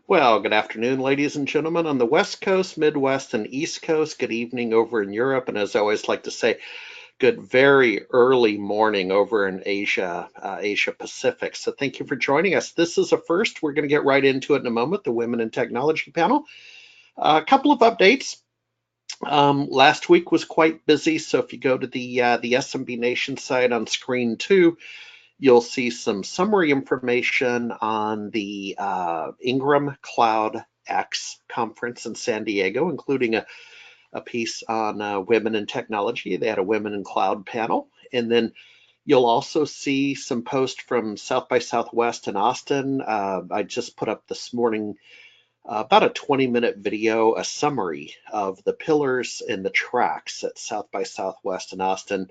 Well, good afternoon, ladies and gentlemen, on the West Coast, Midwest, and East Coast. Good evening over in Europe, and as I always like to say, good very early morning over in Asia, Asia Pacific. So thank you for joining us. This is a first. We're going to get right into it in a moment, the Women in Technology panel. A couple of updates. Last week was quite busy, so if you go to the SMB Nation site on screen 2, you'll see some summary information on the Ingram Cloud X conference in San Diego, including a piece on women in technology. They had a women in cloud panel. And then you'll also see some posts from South by Southwest in Austin. I just put up this morning about a 20-minute video, a summary of the pillars and the tracks at South by Southwest in Austin.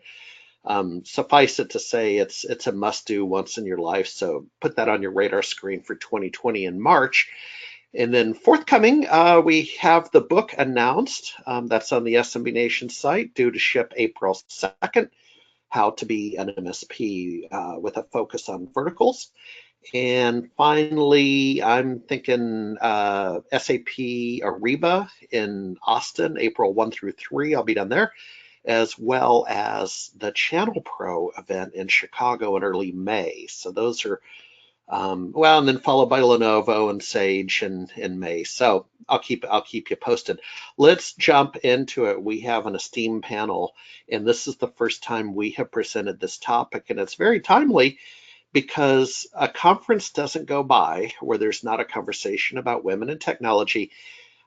Suffice it to say, it's a must-do once in your life, so put that on your radar screen for 2020 in March. And then forthcoming, we have the book announced. That's on the SMB Nation site, due to ship April 2nd, How to Be an MSP with a Focus on Verticals. And finally, I'm thinking SAP Ariba in Austin, April 1 through 3. I'll be down there, as well as the Channel Pro event in Chicago in early May. So those are, well, and then followed by Lenovo and Sage in May. So I'll keep you posted. Let's jump into it. We have an esteemed panel, and this is the first time we have presented this topic, and it's very timely because a conference doesn't go by where there's not a conversation about women in technology.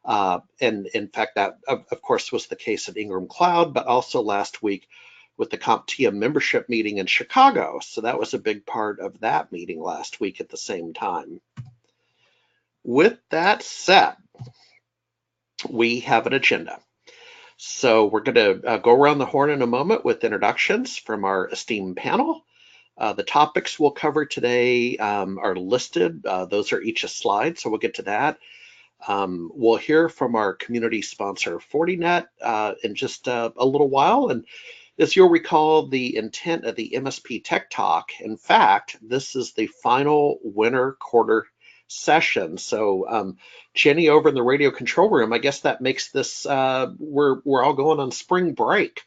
And in fact, that of course was the case at Ingram Cloud, but also last week with the CompTIA membership meeting in Chicago. So that was a big part of that meeting last week at the same time. With that said, we have an agenda. So we're going to go around the horn in a moment with introductions from our esteemed panel. The topics we'll cover today are listed. Those are each a slide, so we'll get to that. We'll hear from our community sponsor, Fortinet, in just a little while. And as you'll recall, the intent of the MSP Tech Talk, in fact, this is the final winter quarter session. So Jenny over in the radio control room, I guess that makes this, we're all going on spring break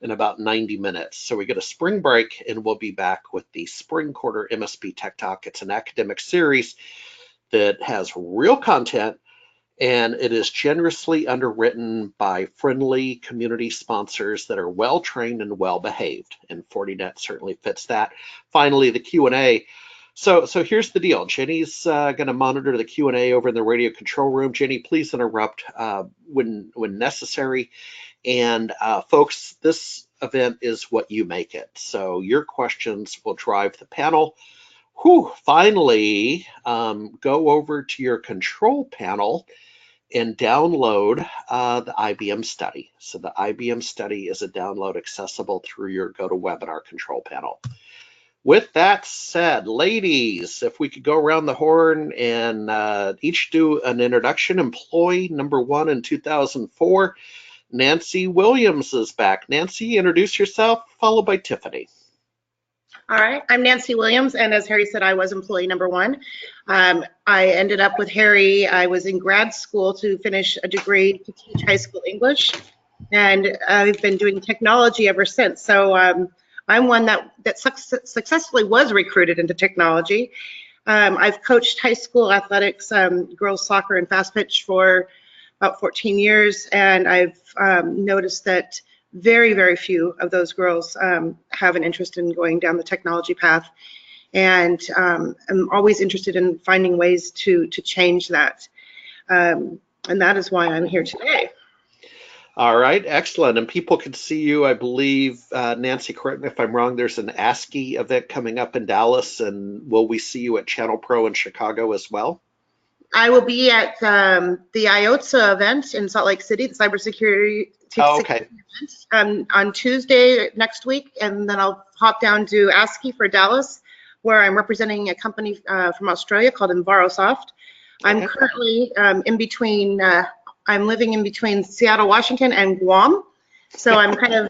in about 90 minutes. So we get a spring break and we'll be back with the spring quarter MSP Tech Talk. It's an academic series that has real content, and it is generously underwritten by friendly community sponsors that are well-trained and well-behaved, and Fortinet certainly fits that. Finally, the Q&A. So here's the deal. Jenny's going to monitor the Q&A over in the radio control room. Jenny, please interrupt when necessary. And folks, this event is what you make it. So your questions will drive the panel. Finally, go over to your control panel and download the IBM study. So the IBM study is a download accessible through your GoToWebinar control panel. With that said, ladies, if we could go around the horn and each do an introduction. Employee number 1 in 2004, Nancy Williams is back. Nancy, introduce yourself, followed by Tiffany. All right, I'm Nancy Williams, and as Harry said, I was employee number 1. I ended up with Harry. I was in grad school to finish a degree to teach high school English, and I've been doing technology ever since. So I'm one that successfully was recruited into technology. I've coached high school athletics, girls soccer and fast pitch for about 14 years, and I've noticed that very, very few of those girls have an interest in going down the technology path, and I'm always interested in finding ways to change that, and that is why I'm here today. All right, excellent. And people can see you, I believe, Nancy, correct me if I'm wrong, there's an ASCII event coming up in Dallas, and will we see you at Channel Pro in Chicago as well? I will be at the IOTSA event in Salt Lake City, the cybersecurity event, on Tuesday next week, and then I'll hop down to ASCII for Dallas, where I'm representing a company from Australia called Envirosoft. I'm currently in between, I'm living in between Seattle, Washington and Guam, so I'm kind of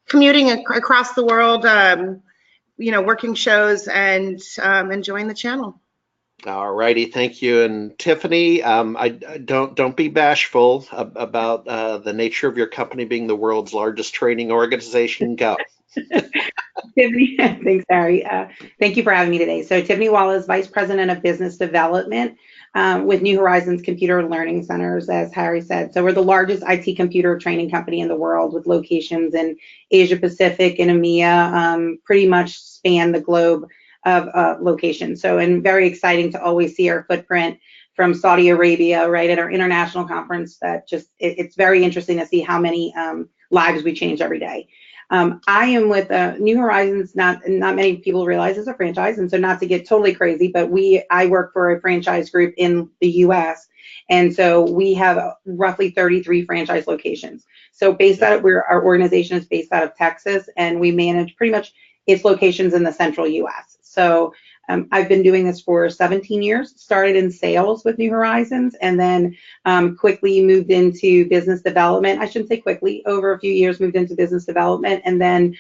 commuting across the world, you know, working shows and enjoying the channel. All righty, thank you. And Tiffany, don't be bashful about the nature of your company being the world's largest training organization. Go. Tiffany, thanks, Harry. Thank you for having me today. So Tiffany Wallace, Vice President of Business Development with New Horizons Computer Learning Centers, as Harry said. So we're the largest IT computer training company in the world with locations in Asia Pacific and EMEA, pretty much span the globe of locations. So, and very exciting to always see our footprint from Saudi Arabia, right, at our international conference. That just, it's very interesting to see how many lives we change every day. I am with New Horizons. Not many people realize it's a franchise, and so not to get totally crazy, but I work for a franchise group in the U.S., and so we have roughly 33 franchise locations. So based out of our organization is based out of Texas, and we manage pretty much its locations in the central U.S. So I've been doing this for 17 years, started in sales with New Horizons, and then quickly moved into business development. I shouldn't say quickly, over a few years moved into business development, and then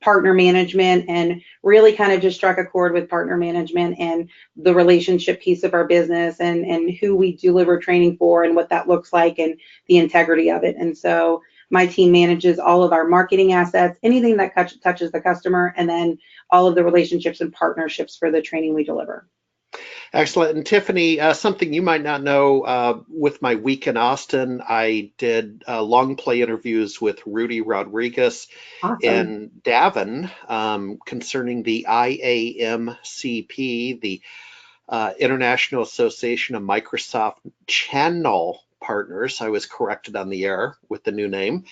partner management, and really kind of just struck a chord with partner management and the relationship piece of our business, and who we deliver training for and what that looks like and the integrity of it. And so my team manages all of our marketing assets, anything that touches the customer, and then all of the relationships and partnerships for the training we deliver. Excellent. And Tiffany, something you might not know, with my week in Austin, I did long play interviews with Rudy Rodriguez Awesome. and Davin concerning the IAMCP, the International Association of Microsoft Channel Partners. I was corrected on the air with the new name.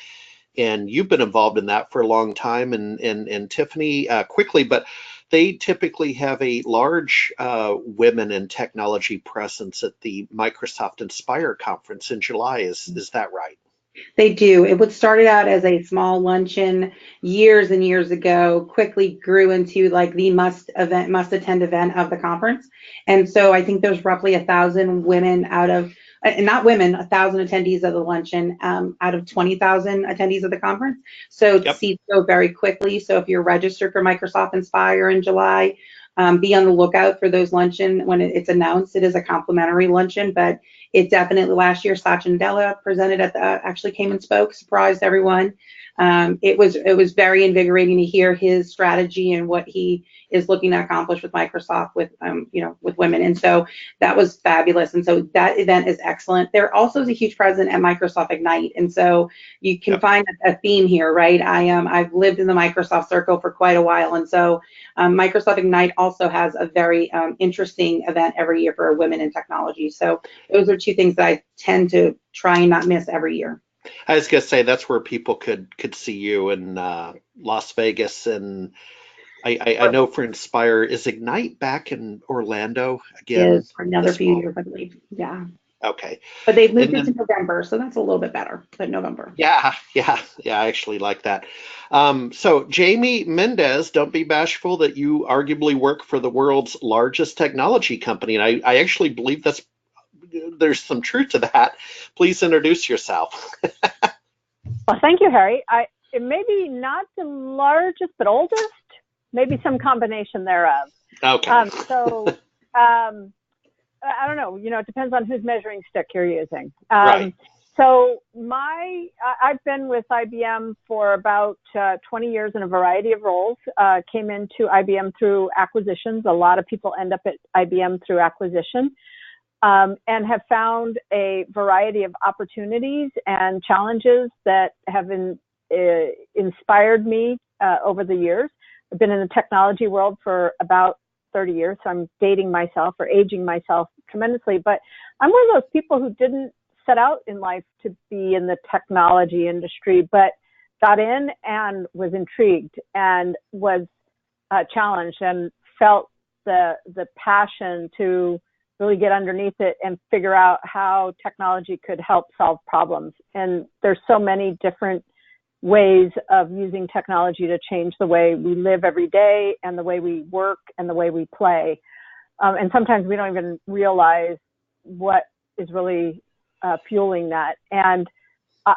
And you've been involved in that for a long time. And Tiffany, quickly, but they typically have a large women in technology presence at the Microsoft Inspire conference in July. Is that right? They do. It started out as a small luncheon years and years ago, quickly grew into like the must attend event of the conference. And so I think there's roughly 1,000 women out of, not women, 1,000 attendees of the luncheon out of 20,000 attendees of the conference. So Yep. seats go very quickly. So if you're registered for Microsoft Inspire in July, be on the lookout for those luncheon when it's announced. It is a complimentary luncheon, but it definitely, last year, Sachin Della presented at actually came and spoke, surprised everyone. It was very invigorating to hear his strategy and what he is looking to accomplish with Microsoft with with women, and so that was fabulous. And so that event is excellent. There also is a huge presence at Microsoft Ignite, and so you can find a theme here, right? I've lived in the Microsoft circle for quite a while, and so Microsoft Ignite also has a very interesting event every year for women in technology. So those are two things that I tend to try and not miss every year. I was gonna say that's where people could see you in Las Vegas, and I know for Inspire, is Ignite back in Orlando again? Is for another few years, I believe. Yeah. Okay. But they've moved And it to then, November, so that's a little bit better than November. yeah, I actually like that. So Jamie Mendez, don't be bashful that you arguably work for the world's largest technology company, and I actually believe there's some truth to that. Please introduce yourself. Well, thank you, Harry. It may be not the largest, but oldest, maybe some combination thereof. Okay. I don't know. It depends on whose measuring stick you're using. Right. So I've been with IBM for about 20 years in a variety of roles. Came into IBM through acquisitions. A lot of people end up at IBM through acquisition. And have found a variety of opportunities and challenges that have inspired me over the years. I've been in the technology world for about 30 years, so I'm dating myself or aging myself tremendously. But I'm one of those people who didn't set out in life to be in the technology industry, but got in and was intrigued and was challenged and felt the passion to really get underneath it and figure out how technology could help solve problems. And there's so many different ways of using technology to change the way we live every day and the way we work and the way we play. And sometimes we don't even realize what is really fueling that. And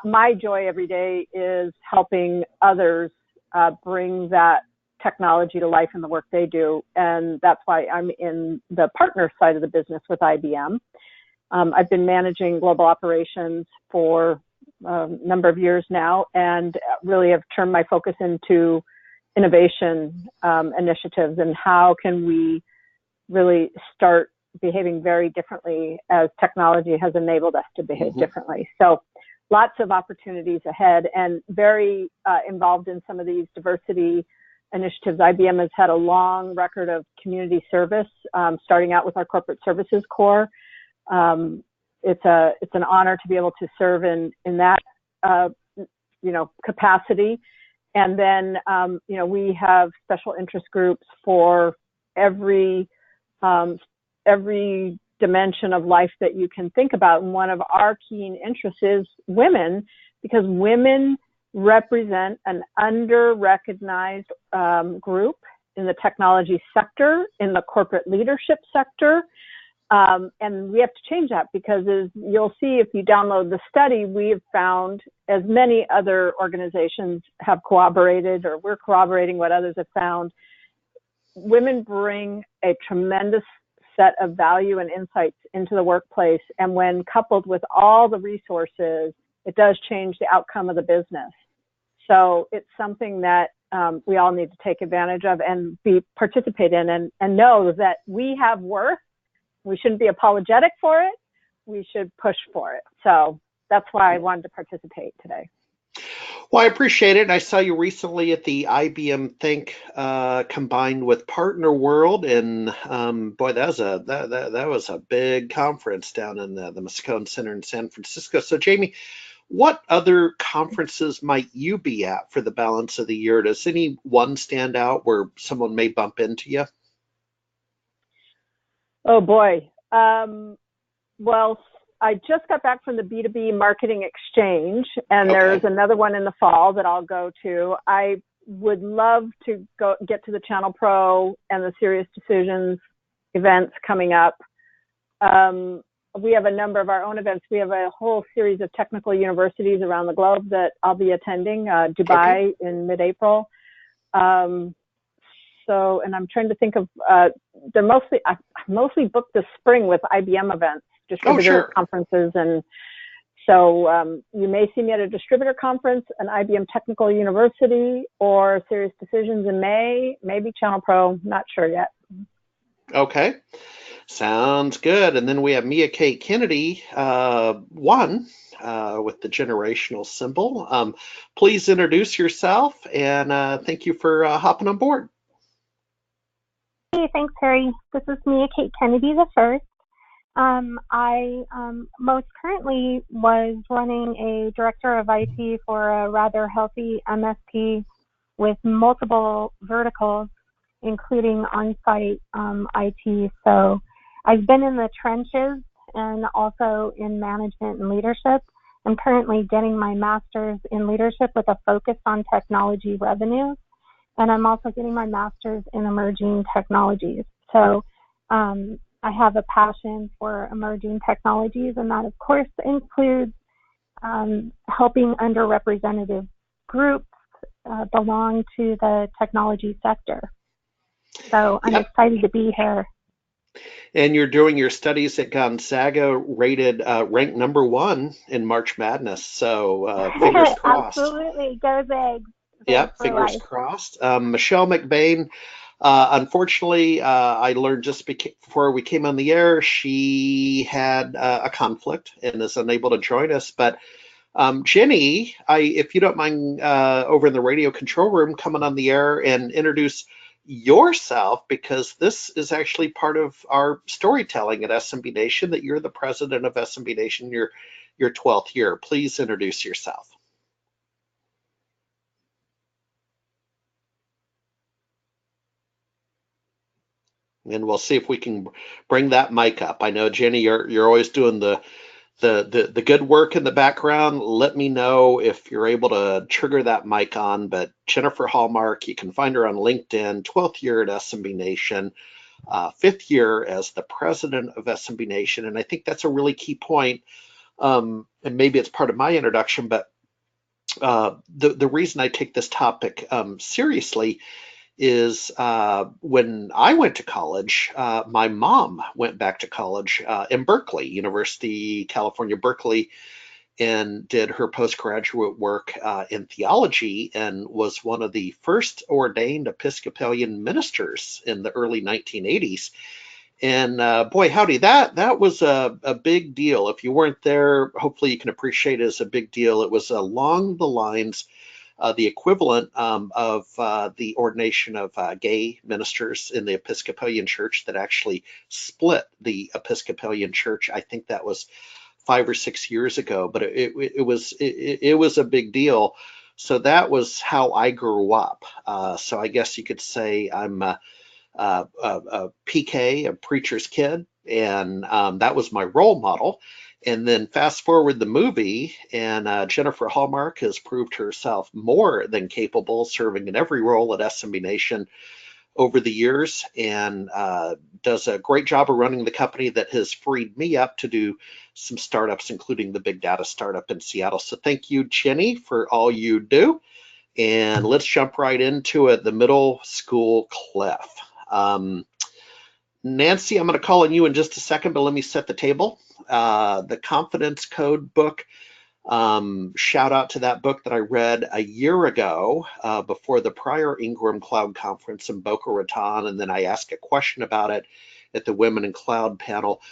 my joy every day is helping others bring that technology to life in the work they do. And that's why I'm in the partner side of the business with IBM. I've been managing global operations for a number of years now, and really have turned my focus into innovation initiatives and how can we really start behaving very differently as technology has enabled us to behave differently. So lots of opportunities ahead, and very involved in some of these diversity initiatives. IBM has had a long record of community service, starting out with our corporate services core. It's an honor to be able to serve in that capacity. And then we have special interest groups for every dimension of life that you can think about. And one of our keen interests is women, because women represent an under-recognized group in the technology sector, in the corporate leadership sector. And we have to change that, because as you'll see if you download the study, we have found, as many other organizations have corroborated, or we're corroborating what others have found, women bring a tremendous set of value and insights into the workplace. And when coupled with all the resources, it does change the outcome of the business. So it's something that we all need to take advantage of and participate in, and know that we have worth. We shouldn't be apologetic for it. We should push for it. So that's why I wanted to participate today. Well, I appreciate it. I saw you recently at the IBM Think combined with Partner World, and boy, that was a big conference down in the Moscone Center in San Francisco. So, Jamie, what other conferences might you be at for the balance of the year? Does any one stand out where someone may bump into you? Oh boy. Well, I just got back from the B2B Marketing Exchange, and there's another one in the fall that I'll go to. I would love to get to the Channel Pro and the Serious Decisions events coming up. We have a number of our own events. We have a whole series of technical universities around the globe that I'll be attending, Dubai in mid-April. So, and I'm trying to think of, I mostly booked this spring with IBM events, distributor conferences. And so you may see me at a distributor conference, an IBM Technical University, or Serious Decisions in May, maybe Channel Pro, not sure yet. Okay, sounds good. And then we have Mia Kate Kennedy, one with the generational symbol. Please introduce yourself, and thank you for hopping on board. Hey, thanks, Harry. This is Mia Kate Kennedy the first. I most currently was running a director of IT for a rather healthy MSP with multiple verticals, including on-site IT. So I've been in the trenches and also in management and leadership. I'm currently getting my master's in leadership with a focus on technology revenue. And I'm also getting my master's in emerging technologies. So I have a passion for emerging technologies, and that, of course, includes helping underrepresented groups belong to the technology sector. So I'm excited to be here. And you're doing your studies at Gonzaga, rated ranked #1 in March Madness. So fingers crossed. Absolutely, go Zags. Yep, fingers crossed. Michelle McBain, unfortunately, I learned just before we came on the air, she had a conflict and is unable to join us. But Jenny, if you don't mind, over in the radio control room, coming on the air and introduce yourself, because this is actually part of our storytelling at SMB Nation, that you're the president of SMB Nation, your 12th year. Please introduce yourself. And we'll see if we can bring that mic up. I know, Jenny, you're always doing the good work in the background. Let me know if you're able to trigger that mic on. But Jennifer Hallmark, you can find her on LinkedIn, 12th year at SMB Nation, 5th year as the president of SMB Nation. And I think that's a really key point. And maybe it's part of my introduction, but the reason I take this topic seriously is when I went to college, my mom went back to college in Berkeley, University California, Berkeley, and did her postgraduate work in theology and was one of the first ordained Episcopalian ministers in the early 1980s. And boy, howdy, that was a big deal. If you weren't there, hopefully you can appreciate it as a big deal. It was along the lines, the equivalent of the ordination of gay ministers in the Episcopalian Church that actually split the Episcopalian Church. I think that was 5 or 6 years ago, but it was a big deal. So that was how I grew up. So I guess you could say I'm a PK, a preacher's kid, and that was my role model. And then fast forward the movie, and Jennifer Hallmark has proved herself more than capable, serving in every role at SMB Nation over the years, and does a great job of running the company that has freed me up to do some startups, including the big data startup in Seattle. So thank you, Jenny, for all you do. And let's jump right into it, the middle school cliff. Nancy, I'm going to call on you in just a second, but let me set the table. The Confidence Code book, shout out to that book that I read a year ago before the prior Ingram Cloud Conference in Boca Raton, and then I asked a question about it at the Women in Cloud panel.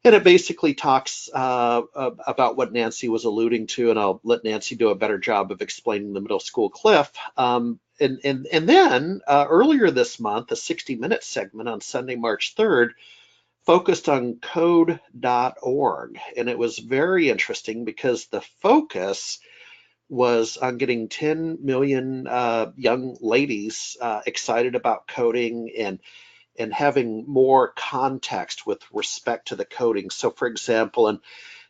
And it basically talks about what Nancy was alluding to, and I'll let Nancy do a better job of explaining the middle school cliff. And then earlier this month, a 60-minute segment on Sunday, March 3rd, focused on code.org. And it was very interesting because the focus was on getting 10 million young ladies excited about coding and having more context with respect to the coding. So for example, and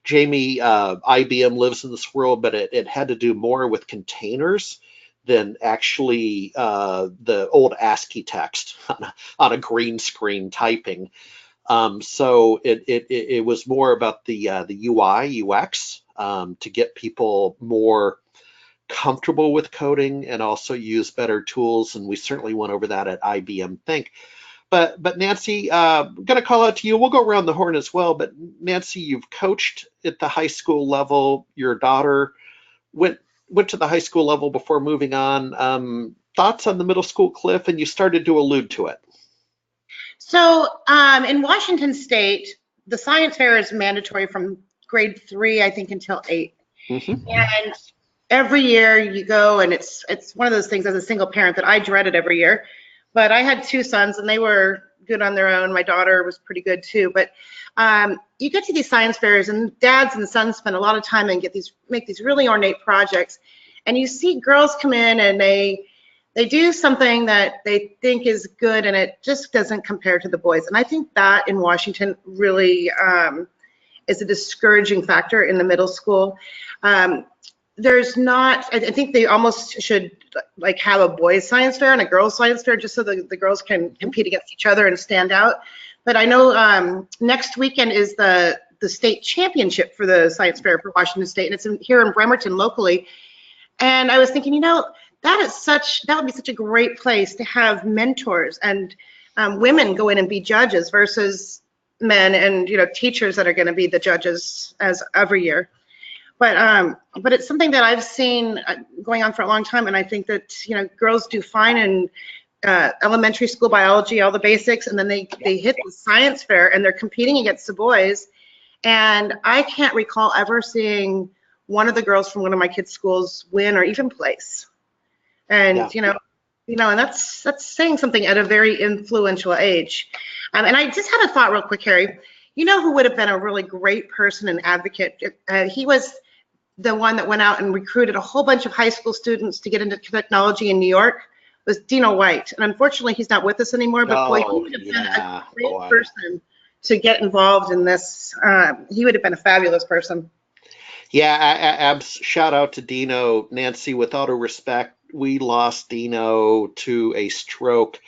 Jamie, IBM lives in this world, but it had to do more with containers than actually the old ASCII text on a green screen typing. So it was more about the UI, UX to get people more comfortable with coding and also use better tools. And we certainly went over that at IBM Think. But Nancy, I'm going to call out to you. We'll go around the horn as well. But Nancy, you've coached at the high school level. Your daughter went to the high school level before moving on. Thoughts on the middle school cliff? And you started to allude to it. So in Washington State, the science fair is mandatory from grade 3, I think, until 8. Mm-hmm. And every year you go, and it's one of those things as a single parent that I dreaded every year. But I had 2 sons, and they were good on their own. My daughter was pretty good too. But you get to these science fairs, and dads and sons spend a lot of time and make these really ornate projects. And you see girls come in, and they do something that they think is good, and it just doesn't compare to the boys. And I think that in Washington really is a discouraging factor in the middle school. There's not, I think they almost should like have a boys science fair and a girls science fair just so the girls can compete against each other and stand out. But I know next weekend is the state championship for the science fair for Washington State, and it's here in Bremerton locally. And I was thinking, that would be such a great place to have mentors and women go in and be judges versus men and teachers that are going to be the judges as every year. But it's something that I've seen going on for a long time, and I think that girls do fine in elementary school biology, all the basics, and then they hit the science fair and they're competing against the boys. And I can't recall ever seeing one of the girls from one of my kids' schools win or even place. And and that's saying something at a very influential age. And I just had a thought real quick, Harry. You know who would have been a really great person and advocate? He was the one that went out and recruited a whole bunch of high school students to get into technology in New York. Was Dino White. And unfortunately, he's not with us anymore, but boy, he would have been a great person to get involved in this. He would have been a fabulous person. Yeah, shout out to Dino. Nancy, with all due respect, we lost Dino to a stroke.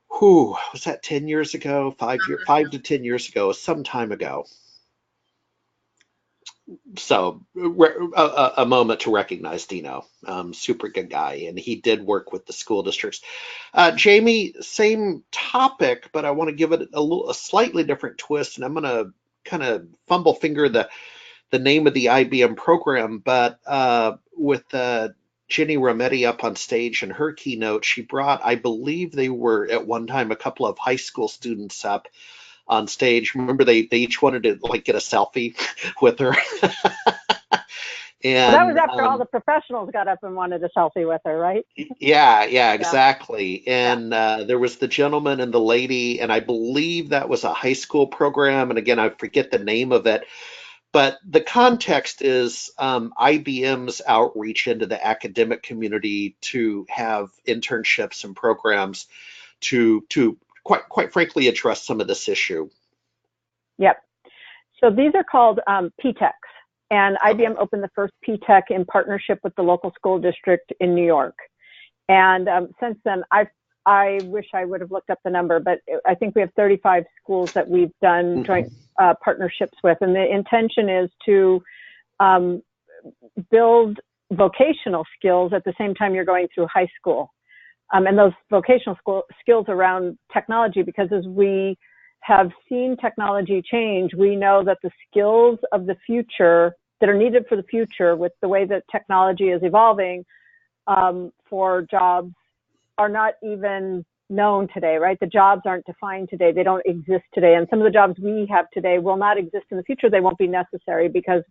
Was that 10 years ago? 5 to 10 years ago, some time ago. So a moment to recognize Dino. Super good guy, and he did work with the school districts. Jamie, same topic, but I want to give it a slightly different twist, and I'm going to kind of fumble finger the name of the IBM program, but with Ginny Rometty up on stage in her keynote, she brought, I believe they were at one time, a couple of high school students up on stage. Remember, they each wanted to like get a selfie with her. Well, that was And after all the professionals got up and wanted a selfie with her, right? yeah, exactly. And there was the gentleman and the lady, and I believe that was a high school program. And again, I forget the name of it. But the context is IBM's outreach into the academic community to have internships and programs to quite frankly address some of this issue. Yep. So these are called PTECs, and IBM opened the first PTEC in partnership with the local school district in New York. And since then, I wish I would have looked up the number, but I think we have 35 schools that we've done joint partnerships with. And the intention is to build vocational skills at the same time you're going through high school. And those vocational skills around technology, because as we have seen technology change, we know that the skills of the future that are needed for the future with the way that technology is evolving for jobs are not even known today, right? The jobs aren't defined today. They don't exist today. And some of the jobs we have today will not exist in the future. They won't be necessary because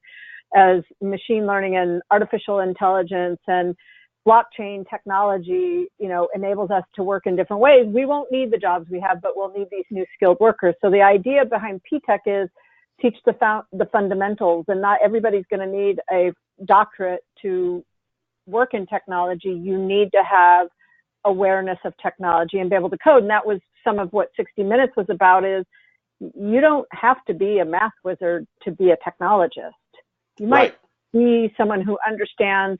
as machine learning and artificial intelligence and blockchain technology, enables us to work in different ways, we won't need the jobs we have, but we'll need these new skilled workers. So the idea behind PTEC is teach the fundamentals, and not everybody's going to need a doctorate to work in technology. You need to have awareness of technology and be able to code. And that was some of what 60 Minutes was about, is you don't have to be a math wizard to be a technologist. You might be someone who understands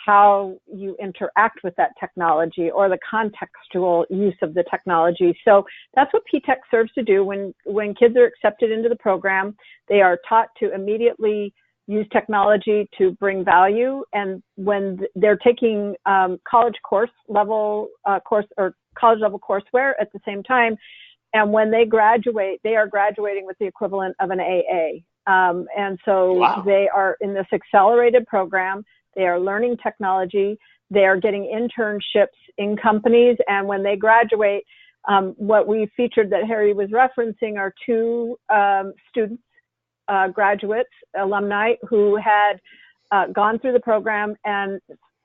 how you interact with that technology or the contextual use of the technology. So that's what PTEC serves to do. When kids are accepted into the program, they are taught to immediately use technology to bring value. And when they're taking college level courseware at the same time, and when they graduate, they are graduating with the equivalent of an AA. And so They are in this accelerated program. They are learning technology. They are getting internships in companies. And when they graduate, what we featured that Harry was referencing are two students, graduates, alumni, who had gone through the program, and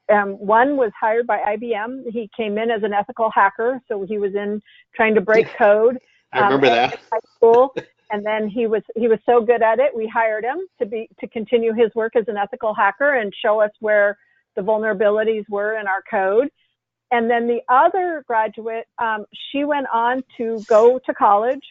one was hired by IBM. He came in as an ethical hacker, so he was in trying to break code. I remember that. In high school, and then he was so good at it, we hired him to continue his work as an ethical hacker and show us where the vulnerabilities were in our code. And then the other graduate, she went on to go to college.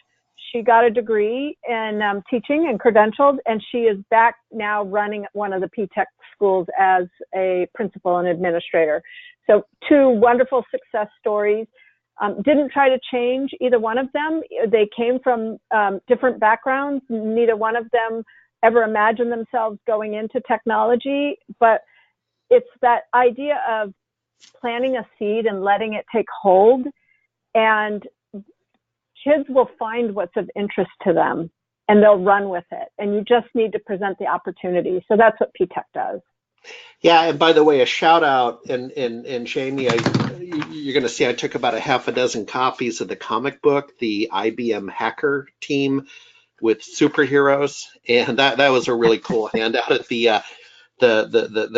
She got a degree in teaching and credentialed, and she is back now running one of the PTEC schools as a principal and administrator. So two wonderful success stories. Didn't try to change either one of them. They came from different backgrounds. Neither one of them ever imagined themselves going into technology, but it's that idea of planting a seed and letting it take hold, and kids will find what's of interest to them and they'll run with it. And you just need to present the opportunity. So that's what PTEC does. Yeah, and by the way, a shout out, and Jamie, you're going to see I took about a half a dozen copies of the comic book, the IBM Hacker Team with superheroes, and that was a really cool handout at the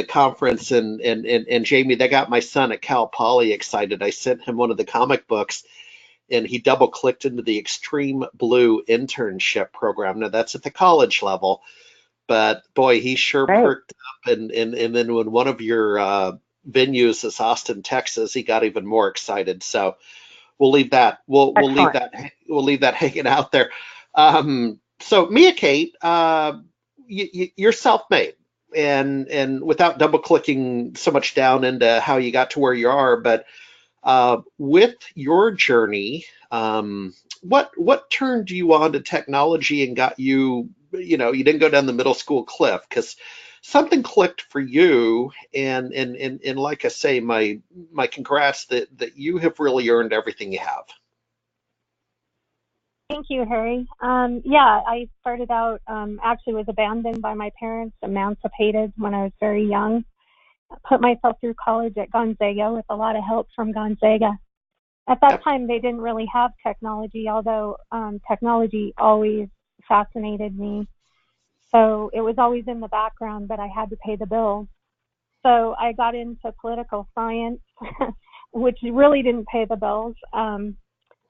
conference. And Jamie, that got my son at Cal Poly excited. I sent him one of the comic books, and he double clicked into the Extreme Blue internship program. Now that's at the college level. But boy, he sure perked up, and then when one of your venues is Austin, Texas, he got even more excited. So we'll leave that we'll leave that hanging out there. So Mia Kate, you're self-made, and without double clicking so much down into how you got to where you are, but with your journey, what turned you on to technology and got you you didn't go down the middle school cliff because something clicked for you. And like I say, my congrats that you have really earned everything you have. Thank you, Harry. Yeah, I started out, actually was abandoned by my parents, emancipated when I was very young. Put myself through college at Gonzaga with a lot of help from Gonzaga. At that Yep. time, they didn't really have technology, although technology always fascinated me. So it was always in the background, but I had to pay the bills. So I got into political science, which really didn't pay the bills.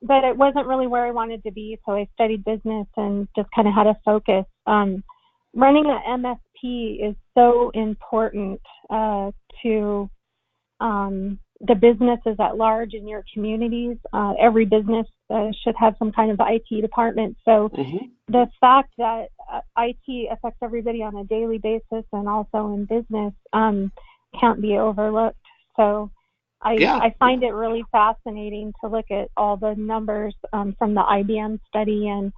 But it wasn't really where I wanted to be. So I studied business and just kind of had a focus. Running an MSP is so important to the businesses at large in your communities. Every business should have some kind of IT department. So the fact that IT affects everybody on a daily basis and also in business can't be overlooked. So I find it really fascinating to look at all the numbers from the IBM study, and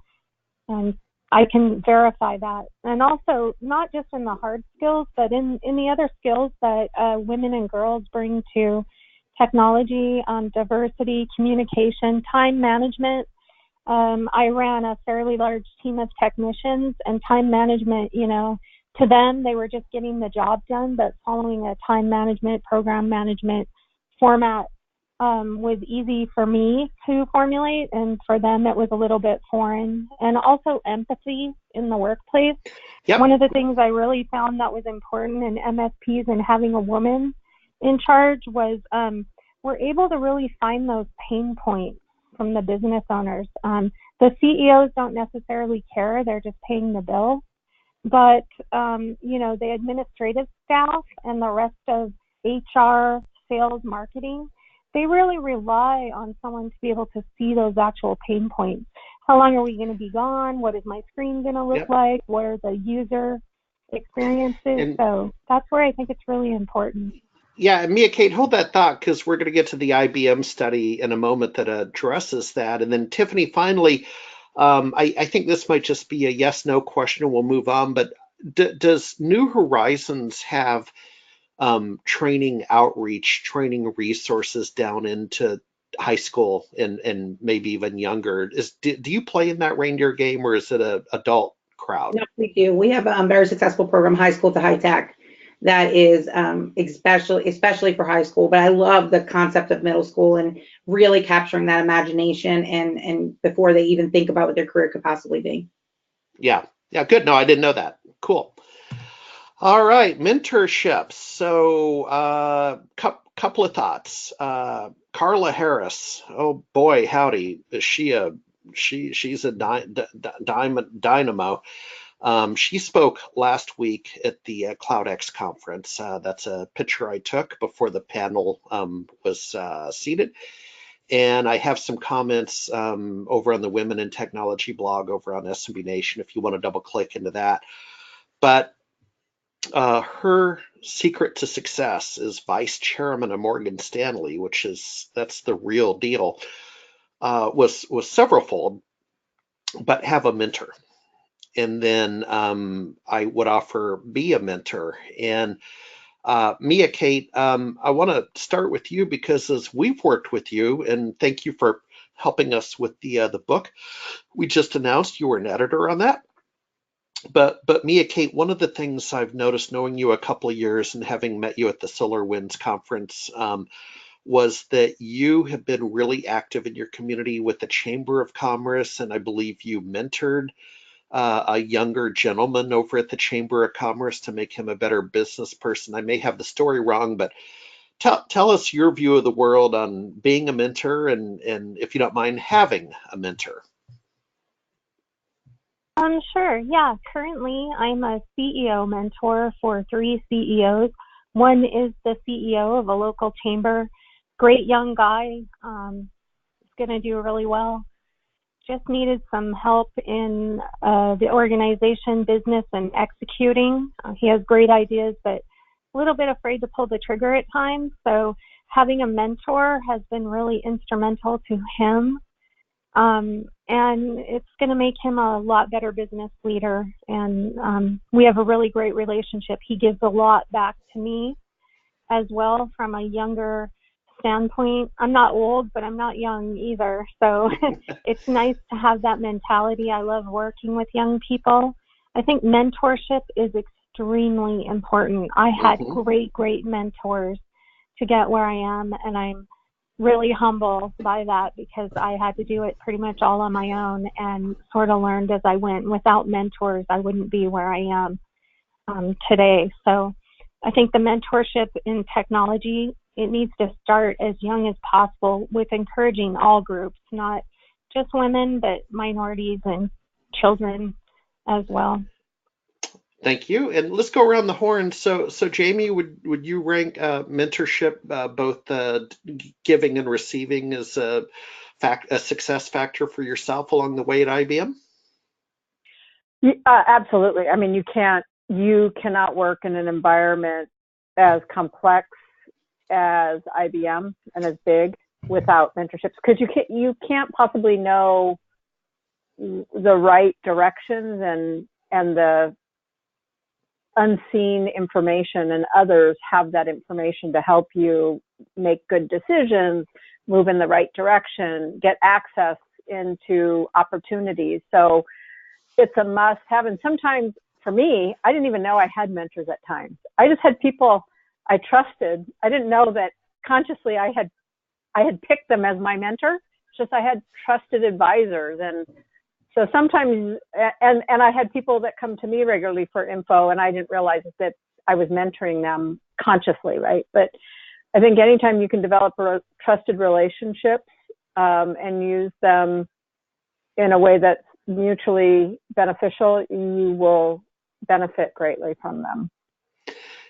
I can verify that. And also, not just in the hard skills, but in the other skills that women and girls bring to technology, diversity, communication, time management. I ran a fairly large team of technicians, and time management, to them, they were just getting the job done, but following a time management, program management format was easy for me to formulate, and for them it was a little bit foreign. And also empathy in the workplace. Yep. One of the things I really found that was important in MSPs and having a woman in charge was we're able to really find those pain points from the business owners. The CEOs don't necessarily care, they're just paying the bill. But, the administrative staff and the rest of HR, sales, marketing, they really rely on someone to be able to see those actual pain points. How long are we going to be gone? What is my screen going to look like? What are the user experiences? So that's where I think it's really important. Yeah, Mia Kate, hold that thought because we're going to get to the IBM study in a moment that addresses that. And then Tiffany, finally, I think this might just be a yes/no question and we'll move on, but does New Horizons have training outreach, training resources down into high school and maybe even younger? Do you play in that reindeer game, or is it an adult crowd? No, we do. We have a very successful program, High School to High Tech, that is especially for high school. But I love the concept of middle school and really capturing that imagination and before they even think about what their career could possibly be. Yeah, good. No, I didn't know that. Cool. All right, mentorships. So, couple of thoughts. Carla Harris. Oh boy, howdy! Is she's a dynamo. She spoke last week at the CloudX conference. That's a picture I took before the panel was seated. And I have some comments over on the Women in Technology blog over on SMB Nation if you want to double click into that. But her secret to success is vice chairman of Morgan Stanley, that's the real deal. Was severalfold, but have a mentor. And then I would offer be a mentor. And Mia Kate, I want to start with you because as we've worked with you, and thank you for helping us with the book we just announced. You were an editor on that. But Mia Kate, one of the things I've noticed knowing you a couple of years and having met you at the Solar Winds conference was that you have been really active in your community with the Chamber of Commerce, and I believe you mentored a younger gentleman over at the Chamber of Commerce to make him a better business person. I may have the story wrong, but tell us your view of the world on being a mentor and if you don't mind, having a mentor. Sure. Yeah. Currently, I'm a CEO mentor for 3 CEOs. One is the CEO of a local chamber. Great young guy. He's going to do really well. Just needed some help in the organization, business, and executing. He has great ideas, but a little bit afraid to pull the trigger at times. So having a mentor has been really instrumental to him. And it's going to make him a lot better business leader. And we have a really great relationship. He gives a lot back to me as well from a younger standpoint. I'm not old, but I'm not young either. So it's nice to have that mentality. I love working with young people. I think mentorship is extremely important. I had great mentors to get where I am, and I'm really humble by that because I had to do it pretty much all on my own and sort of learned as I went. Without mentors, I wouldn't be where I am today. So I think the mentorship in technology, it needs to start as young as possible with encouraging all groups, not just women, but minorities and children as well. Thank you. And let's go around the horn. So Jamie, would you rank mentorship, both giving and receiving, as a success factor for yourself along the way at IBM? Absolutely. I mean, you cannot work in an environment as complex as IBM and as big without mentorships, because you can't possibly know the right directions and the unseen information, and others have that information to help you make good decisions, move in the right direction, get access into opportunities. So it's a must have. And sometimes for me, I didn't even know I had mentors at times. I just had people I trusted. I didn't know that consciously I had picked them as my mentor. It's just I had trusted advisors. And so sometimes, and I had people that come to me regularly for info, and I didn't realize that I was mentoring them consciously, right? But I think anytime you can develop trusted relationships and use them in a way that's mutually beneficial, you will benefit greatly from them.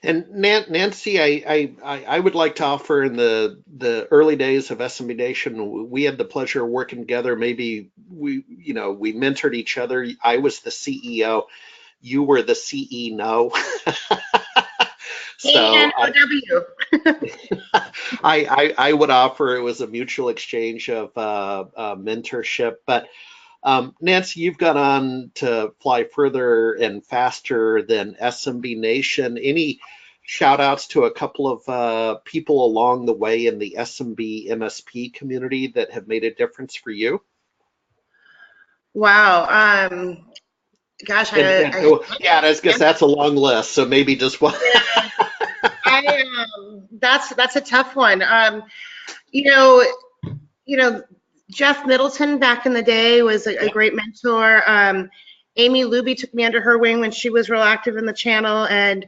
And Nancy, I would like to offer, in the early days of SMB Nation, we had the pleasure of working together. Maybe we mentored each other. I was the CEO, you were the CEO. So I would offer it was a mutual exchange of mentorship. But Nancy, you've gone on to fly further and faster than SMB Nation. Any shout outs to a couple of people along the way in the SMB MSP community that have made a difference for you? Wow. Gosh, I was guess that's a long list, so maybe just one. Yeah, that's a tough one. Jeff Middleton back in the day was a great mentor. Amy Luby took me under her wing when she was real active in the channel, and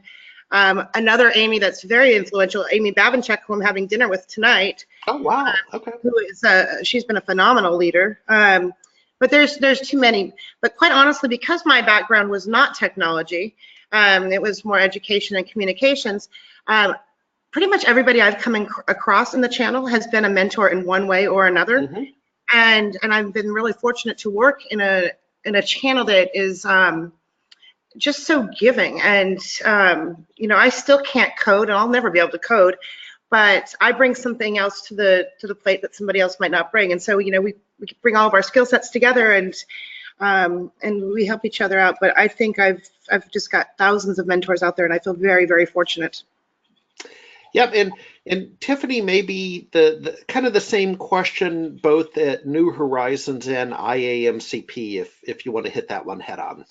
another Amy that's very influential, Amy Babanchuk, who I'm having dinner with tonight. Oh wow! Okay. Who is she's been a phenomenal leader. But there's too many. But quite honestly, because my background was not technology, it was more education and communications. Pretty much everybody I've come across in the channel has been a mentor in one way or another. And I've been really fortunate to work in a channel that is just so giving. And I still can't code, and I'll never be able to code, but I bring something else to the plate that somebody else might not bring. And so we bring all of our skill sets together, and we help each other out. But I think I've just got thousands of mentors out there, and I feel very, very fortunate. Yep, and Tiffany, maybe the kind of the same question both at New Horizons and IAMCP, if you want to hit that one head on.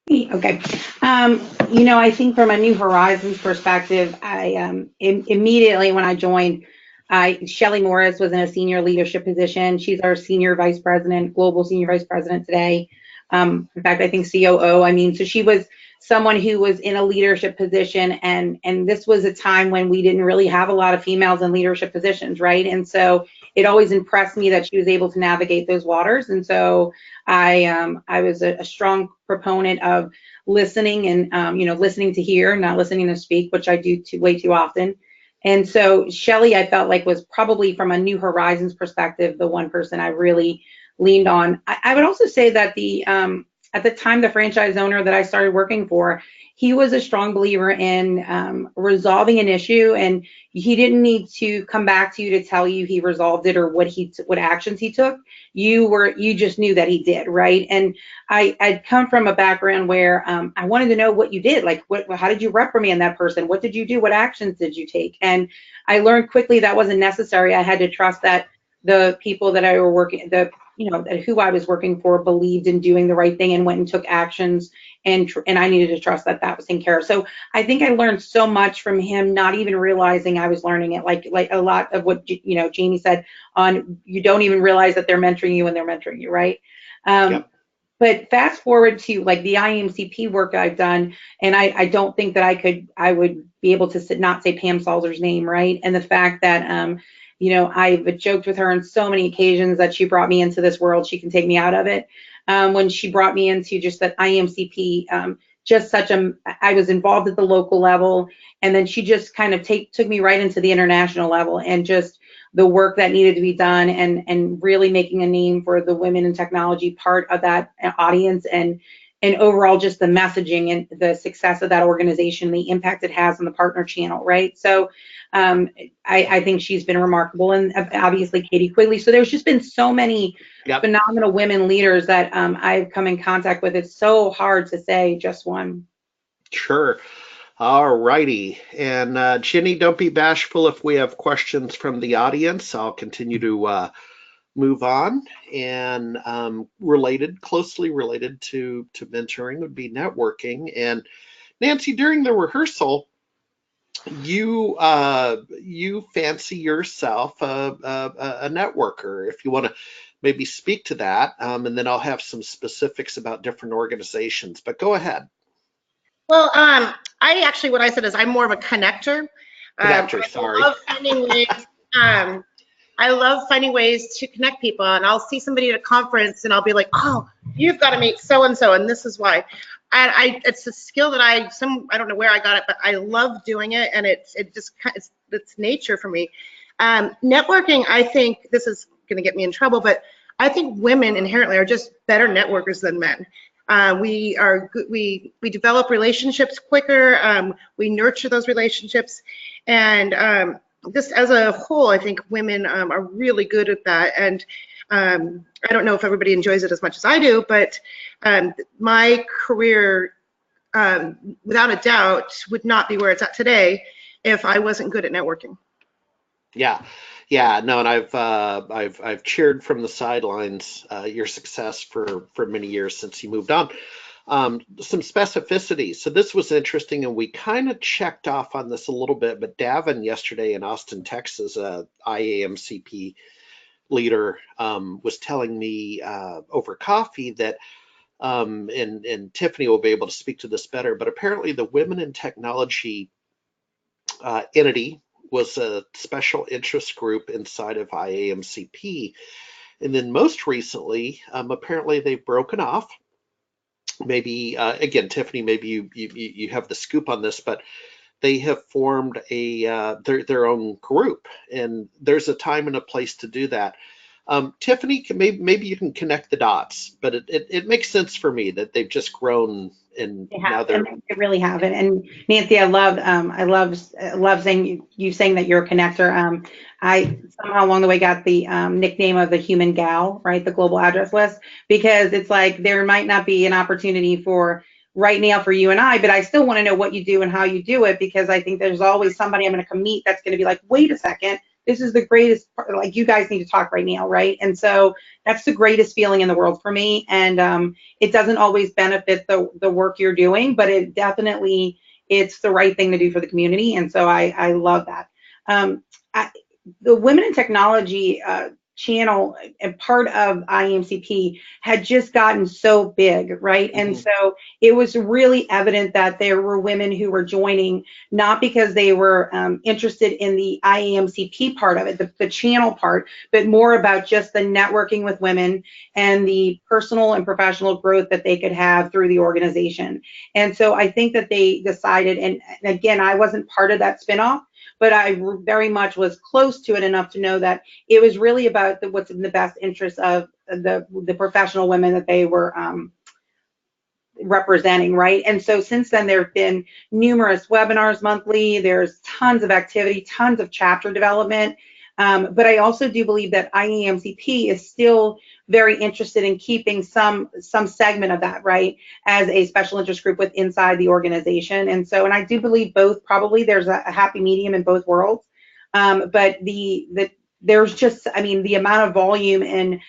Okay. I think from a New Horizons perspective, I immediately when I joined, Shelly Morris was in a senior leadership position. She's our senior vice president, global senior vice president today. In fact, I think COO. So she was someone who was in a leadership position, and this was a time when we didn't really have a lot of females in leadership positions, right? And so it always impressed me that she was able to navigate those waters. And so I was a strong proponent of listening and listening to hear, not listening to speak, which I do way too often. And so Shelly, I felt like, was probably, from a New Horizons perspective, the one person I really leaned on. I would also say that the at the time, the franchise owner that I started working for, he was a strong believer in resolving an issue, and he didn't need to come back to you to tell you he resolved it or what actions he took. You just knew that he did, right? And I'd come from a background where I wanted to know what you did, like how did you reprimand that person? What did you do? What actions did you take? And I learned quickly that wasn't necessary. I had to trust that the people that I were working, who I was working for believed in doing the right thing and went and took actions, and I needed to trust that that was taken care of. So I think I learned so much from him, not even realizing I was learning it. Like a lot of what Jamie said on, you don't even realize that they're mentoring you when they're mentoring you, right? Yep. But fast forward to like the IMCP work I've done, and I don't think that I would be able to not say Pam Salzer's name, right? And the fact that I've joked with her on so many occasions that she brought me into this world, she can take me out of it. When she brought me into just that IMCP, I was involved at the local level, and then she just kind of took me right into the international level, and just the work that needed to be done, and really making a name for the women in technology part of that audience, and overall just the messaging and the success of that organization, the impact it has on the partner channel, right? So I think she's been remarkable, and obviously Katie Quigley. So there's just been so many phenomenal women leaders that I've come in contact with. It's so hard to say just one. Sure. All righty. And Ginny, don't be bashful if we have questions from the audience. I'll continue to move on. And closely related to mentoring would be networking. And Nancy, during the rehearsal, you fancy yourself a networker. If you want to maybe speak to that, and then I'll have some specifics about different organizations. But go ahead. Well, what I said is I'm more of a connector. Sorry. I love finding ways to connect people, and I'll see somebody at a conference and I'll be like, oh, you've got to meet so-and-so, and this is why. And it's a skill that I don't know where I got it, but I love doing it, and it's nature for me. Networking, I think this is going to get me in trouble, but I think women inherently are just better networkers than men. We develop relationships quicker. We nurture those relationships, and just as a whole, I think women are really good at that. And I don't know if everybody enjoys it as much as I do, but my career, without a doubt, would not be where it's at today if I wasn't good at networking. Yeah, no, and I've cheered from the sidelines your success for many years since you moved on. Some specificity. So this was interesting, and we kind of checked off on this a little bit, but Davin yesterday in Austin, Texas, IAMCP leader, was telling me over coffee that, and Tiffany will be able to speak to this better, but apparently the Women in Technology entity was a special interest group inside of IAMCP. And then most recently, apparently they've broken off. Maybe, again, Tiffany, maybe you have the scoop on this, but they have formed their own group, and there's a time and a place to do that. Tiffany, maybe you can connect the dots, but it makes sense for me that they've just grown, and now they're. They really have. And Nancy, I love saying that you're a connector. I somehow along the way got the nickname of the human gal, right? The global address list, because it's like there might not be an opportunity for right now for you and I, but I still want to know what you do and how you do it, because I think there's always somebody I'm going to come meet that's going to be like, wait a second, this is the greatest part, like you guys need to talk right now, right? And so that's the greatest feeling in the world for me. And it doesn't always benefit the work you're doing, but it definitely, it's the right thing to do for the community. And so I love that. The Women in Technology channel and part of IMCP had just gotten so big, right? Mm-hmm. And so it was really evident that there were women who were joining, not because they were interested in the IMCP part of it, the channel part, but more about just the networking with women and the personal and professional growth that they could have through the organization. And so I think that they decided, and again, I wasn't part of that spinoff, but I very much was close to it enough to know that it was really about what's in the best interest of the professional women that they were representing, right? And so since then, there have been numerous webinars monthly. There's tons of activity, tons of chapter development. But I also do believe that IEMCP is still very interested in keeping some segment of that, right, as a special interest group with inside the organization. And so, and I do believe both, probably there's a happy medium in both worlds. But there's just, I mean, the amount of volume and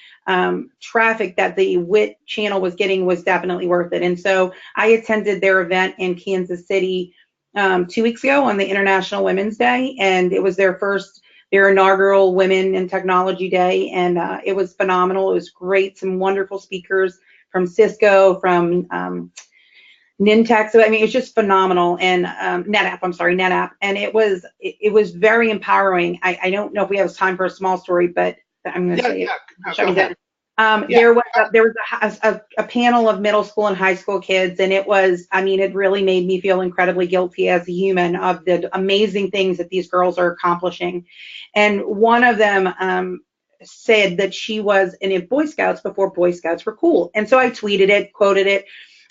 traffic that the WIT channel was getting was definitely worth it. And so I attended their event in Kansas City 2 weeks ago on the International Women's Day, and it was their inaugural Women in Technology Day, and it was phenomenal. It was great. Some wonderful speakers from Cisco, from Nintex. So I mean, it's just phenomenal. And NetApp. And it was very empowering. I don't know if we have time for a small story, but I'm going to say it. Go ahead. There was a panel of middle school and high school kids, and it was, I mean, it really made me feel incredibly guilty as a human of the amazing things that these girls are accomplishing. And one of them said that she was in Boy Scouts before Boy Scouts were cool. And so I tweeted it, quoted it.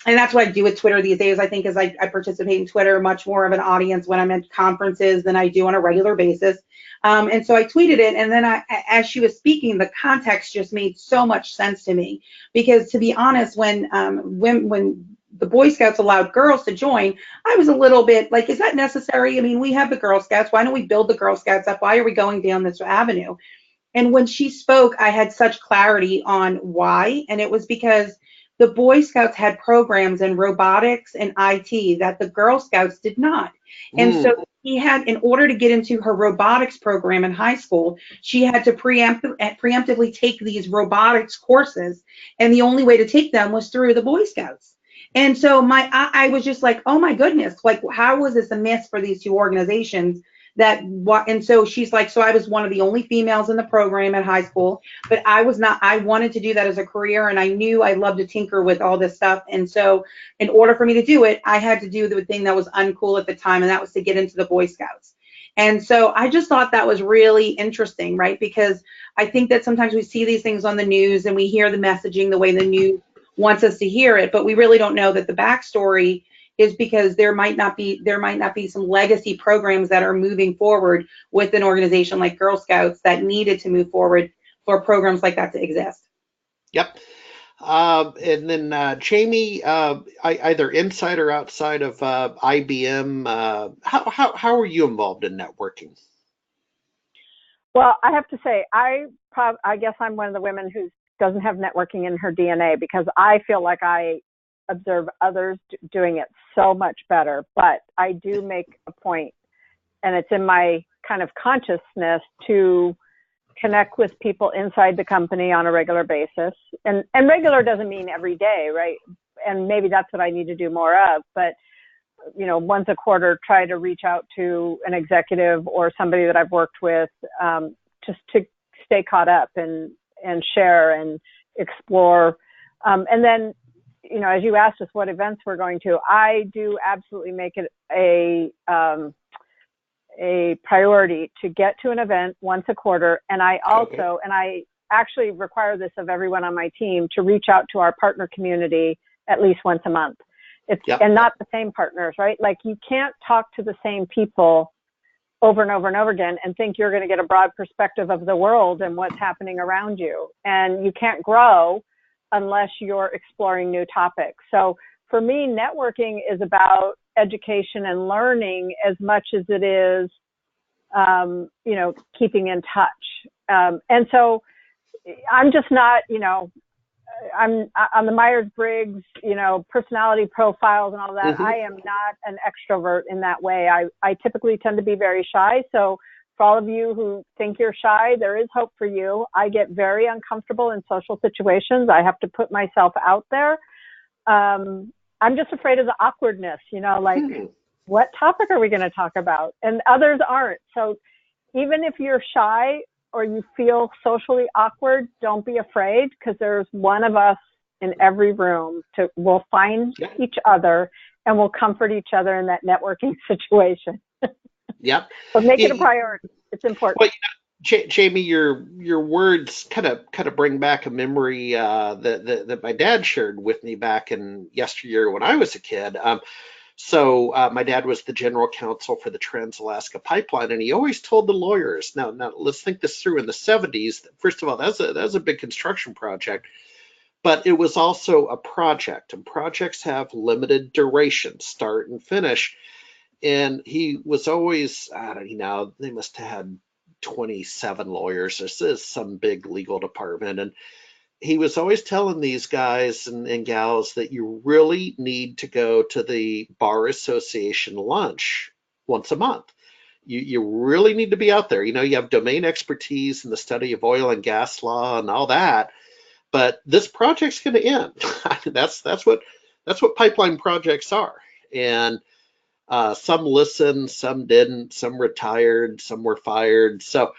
And that's what I do with Twitter these days. I think I participate in Twitter much more of an audience when I'm at conferences than I do on a regular basis. And so I tweeted it, and then as she was speaking, the context just made so much sense to me. Because to be honest, when the Boy Scouts allowed girls to join, I was a little bit like, is that necessary? I mean, we have the Girl Scouts. Why don't we build the Girl Scouts up? Why are we going down this avenue? And when she spoke, I had such clarity on why, and it was because the Boy Scouts had programs in robotics and IT that the Girl Scouts did not. And so he had, in order to get into her robotics program in high school, she had to preemptively take these robotics courses. And the only way to take them was through the Boy Scouts. And so I was just like, oh my goodness, like, how was this a miss for these two organizations? And so she's like, so I was one of the only females in the program at high school, but I wanted to do that as a career, and I knew I loved to tinker with all this stuff. And so in order for me to do it, I had to do the thing that was uncool at the time, and that was to get into the Boy Scouts. And so I just thought that was really interesting, right? Because I think that sometimes we see these things on the news and we hear the messaging the way the news wants us to hear it, but we really don't know that the backstory is because there might not be some legacy programs that are moving forward with an organization like Girl Scouts that needed to move forward for programs like that to exist. Yep. And then Jamie, either inside or outside of IBM, how are you involved in networking? Well, I have to say, I guess I'm one of the women who doesn't have networking in her DNA, because I feel like I observe others doing it so much better. But I do make a point, and it's in my kind of consciousness, to connect with people inside the company on a regular basis. And regular doesn't mean every day, right? And maybe that's what I need to do more of. But, you know, once a quarter, try to reach out to an executive or somebody that I've worked with, just to stay caught up and share and explore. And then, you know, as you asked us what events we're going to, I do absolutely make it a priority to get to an event once a quarter. And I also, and I actually require this of everyone on my team, to reach out to our partner community at least once a month. And not the same partners, right? Like, you can't talk to the same people over and over and over again and think you're going to get a broad perspective of the world and what's happening around you. And you can't grow unless you're exploring new topics. So for me, networking is about education and learning as much as it is, you know, keeping in touch. And so I'm just not, you know, I'm on the Myers-Briggs, you know, personality profiles and all that. Mm-hmm. I am not an extrovert in that way. I typically tend to be very shy. So for all of you who think you're shy, there is hope for you. I get very uncomfortable in social situations. I have to put myself out there. I'm just afraid of the awkwardness, you know, like, what topic are we going to talk about? And others aren't. So even if you're shy or you feel socially awkward, don't be afraid, because there's one of us in every room. We'll find each other and we'll comfort each other in that networking situation. Yep. So make it a priority. It's important. Well, Jamie, your words kind of bring back a memory that my dad shared with me back in yesteryear when I was a kid. So my dad was the general counsel for the Trans-Alaska Pipeline, and he always told the lawyers, now let's think this through. In the 70s, first of all, that's a big construction project, but it was also a project, and projects have limited duration, start and finish. And he was always, I don't know, they must have had 27 lawyers. This is some big legal department. And he was always telling these guys and gals that you really need to go to the Bar Association lunch once a month. You really need to be out there. You know, you have domain expertise in the study of oil and gas law and all that, but this project's going to end. That's what pipeline projects are. And some listened, some didn't, some retired, some were fired. So,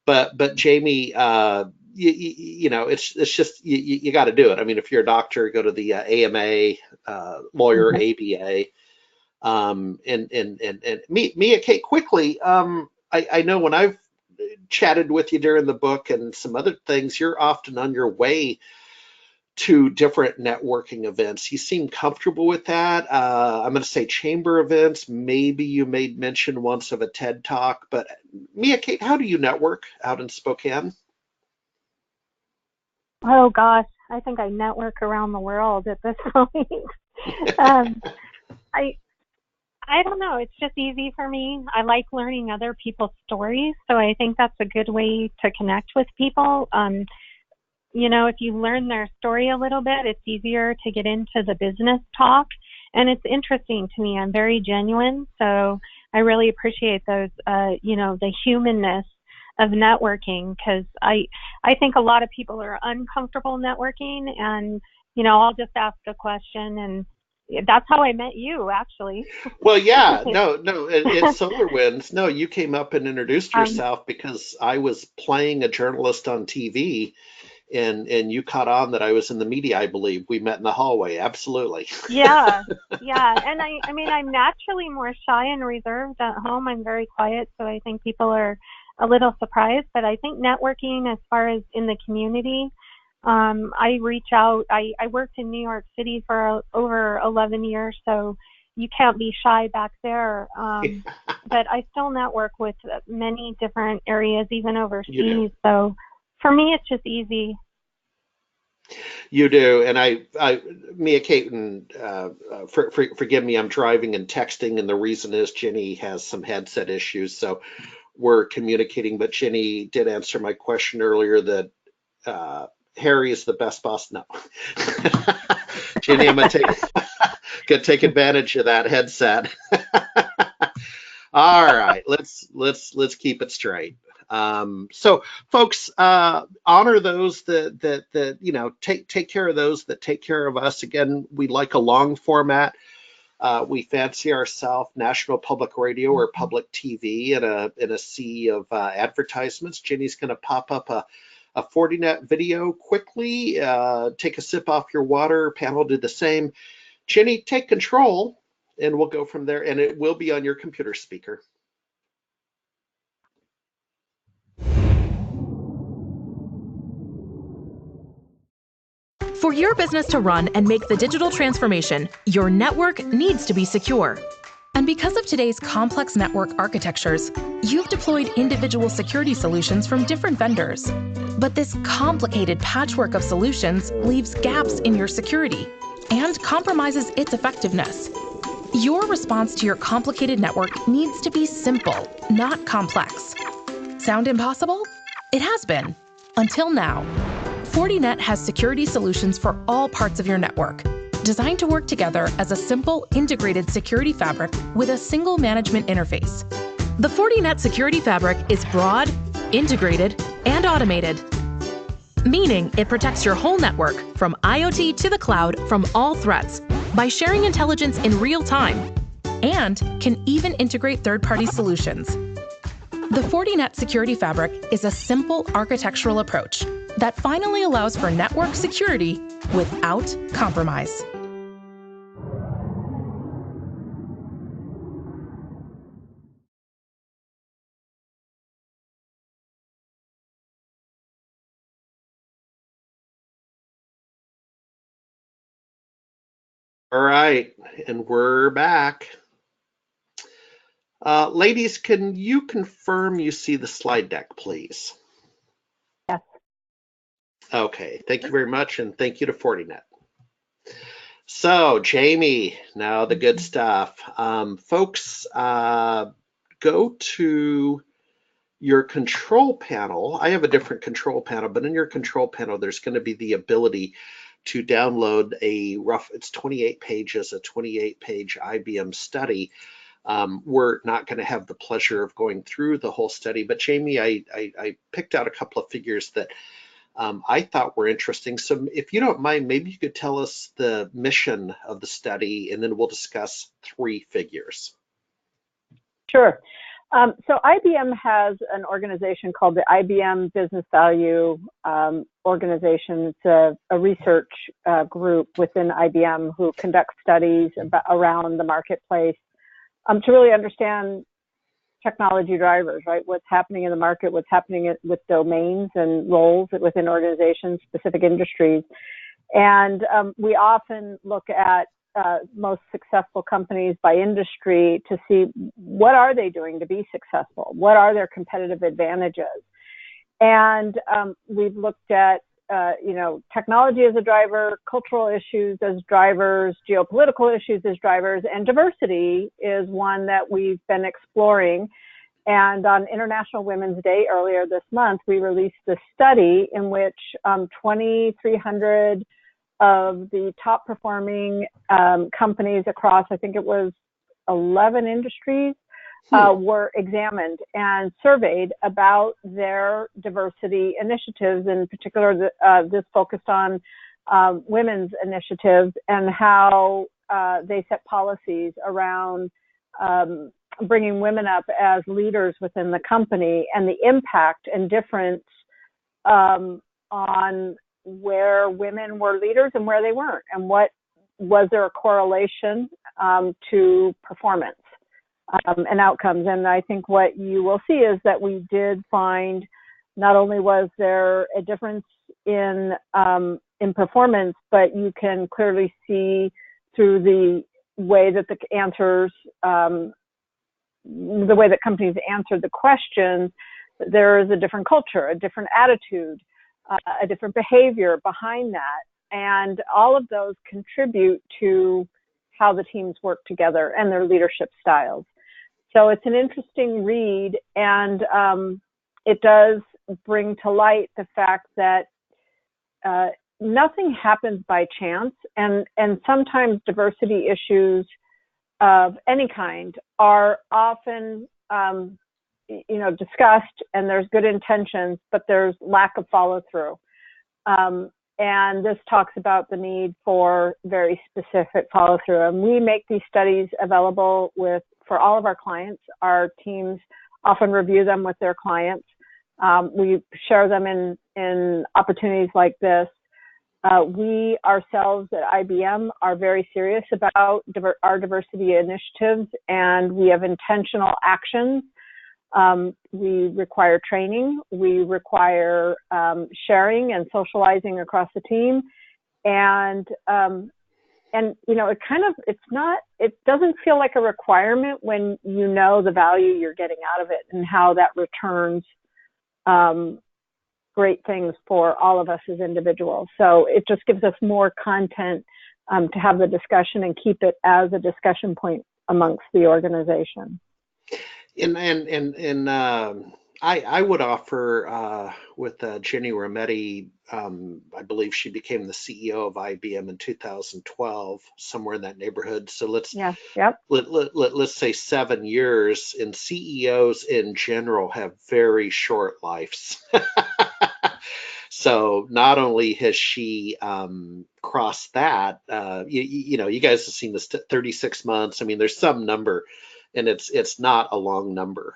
but Jamie, you know, it's just you got to do it. I mean, if you're a doctor, go to the AMA, lawyer ABA, and Mia Kate quickly. I know when I've chatted with you during the book and some other things, you're often on your way to different networking events. You seem comfortable with that. I'm going to say chamber events. Maybe you made mention once of a TED Talk, but Mia Kate, how do you network out in Spokane? Oh gosh, I think I network around the world at this point. um, I I don't know. It's just easy for me. I like learning other people's stories, so I think that's a good way to connect with people. If you learn their story a little bit, it's easier to get into the business talk. And it's interesting to me. I'm very genuine, so I really appreciate those, the humanness of networking, because I think a lot of people are uncomfortable networking, and, I'll just ask a question, and that's how I met you, actually. Well, yeah, no, it's SolarWinds. No, you came up and introduced um, yourself because I was playing a journalist on TV, and you caught on that I was in the media, I believe. We met in the hallway. Absolutely. Yeah, yeah. And I mean, I'm naturally more shy and reserved at home. I'm very quiet, so I think people are a little surprised. But I think networking, as far as in the community, I reach out. I worked in New York City for over 11 years, so you can't be shy back there. But I still network with many different areas, even You do. overseas. So for me, it's just easy. You do, and Mia Kate, and forgive me, I'm driving and texting, and the reason is Jenny has some headset issues, so we're communicating. But Jenny did answer my question earlier that uh, Harry is the best boss. No, Jenny, I'm gonna take advantage of that headset. All right, let's keep it straight. So, folks, honor those that take care of those that take care of us. Again, we like a long format. We fancy ourselves National Public Radio or Public TV in a sea of advertisements. Jenny's going to pop up a 40net video quickly. Take a sip off your water. Panel do the same. Jenny, take control, and we'll go from there. And it will be on your computer speaker. For your business to run and make the digital transformation, your network needs to be secure. And because of today's complex network architectures, you've deployed individual security solutions from different vendors. But this complicated patchwork of solutions leaves gaps in your security and compromises its effectiveness. Your response to your complicated network needs to be simple, not complex. Sound impossible? It has been, until now. Fortinet has security solutions for all parts of your network, designed to work together as a simple, integrated security fabric with a single management interface. The Fortinet Security Fabric is broad, integrated, and automated, meaning it protects your whole network from IoT to the cloud from all threats by sharing intelligence in real time, and can even integrate third-party solutions. The Fortinet Security Fabric is a simple architectural approach that finally allows for network security without compromise. All right, and we're back. Ladies, can you confirm you see the slide deck, please? Yes. Okay, thank you very much, and thank you to Fortinet. So, Jamie, now the good stuff. Folks, go to your control panel. I have a different control panel, but in your control panel, there's going to be the ability to download it's 28 pages, a 28-page IBM study. We're not going to have the pleasure of going through the whole study, but Jamie, I picked out a couple of figures that I thought were interesting. So if you don't mind, maybe you could tell us the mission of the study, and then we'll discuss 3 figures. Sure. So IBM has an organization called the IBM Business Value Organization. It's a research group within IBM who conducts studies around the marketplace to really understand technology drivers, right? What's happening in the market, what's happening with domains and roles within organizations, specific industries. And we often look at most successful companies by industry to see what are they doing to be successful? What are their competitive advantages? And we've looked at technology as a driver, cultural issues as drivers, geopolitical issues as drivers, and diversity is one that we've been exploring. And on International Women's Day earlier this month, we released a study in which 2,300 of the top performing companies across, I think it was 11 industries, were examined and surveyed about their diversity initiatives. In particular, this focused on women's initiatives and how they set policies around bringing women up as leaders within the company, and the impact and difference on where women were leaders and where they weren't, and what was there a correlation to performance and outcomes. And I think what you will see is that we did find not only was there a difference in performance, but you can clearly see through the way that the answers, the way that companies answered the questions, there is a different culture, a different attitude, a different behavior behind that. And all of those contribute to how the teams work together and their leadership styles. So it's an interesting read, and it does bring to light the fact that nothing happens by chance, and sometimes diversity issues of any kind are often discussed, and there's good intentions, but there's lack of follow through. And this talks about the need for very specific follow through. And we make these studies available for all of our clients. Our teams often review them with their clients. We share them in opportunities like this. We ourselves at IBM are very serious about our diversity initiatives, and we have intentional actions. We require training. We require sharing and socializing across the team, and it doesn't feel like a requirement when you know the value you're getting out of it and how that returns great things for all of us as individuals. So it just gives us more content to have the discussion and keep it as a discussion point amongst the organization. And I would offer with Jenny Rometty, I believe she became the CEO of IBM in 2012, somewhere in that neighborhood. So let's say 7 years. And CEOs in general have very short lives. So not only has she crossed that, you guys have seen this 36 months. I mean, there's some number, and it's not a long number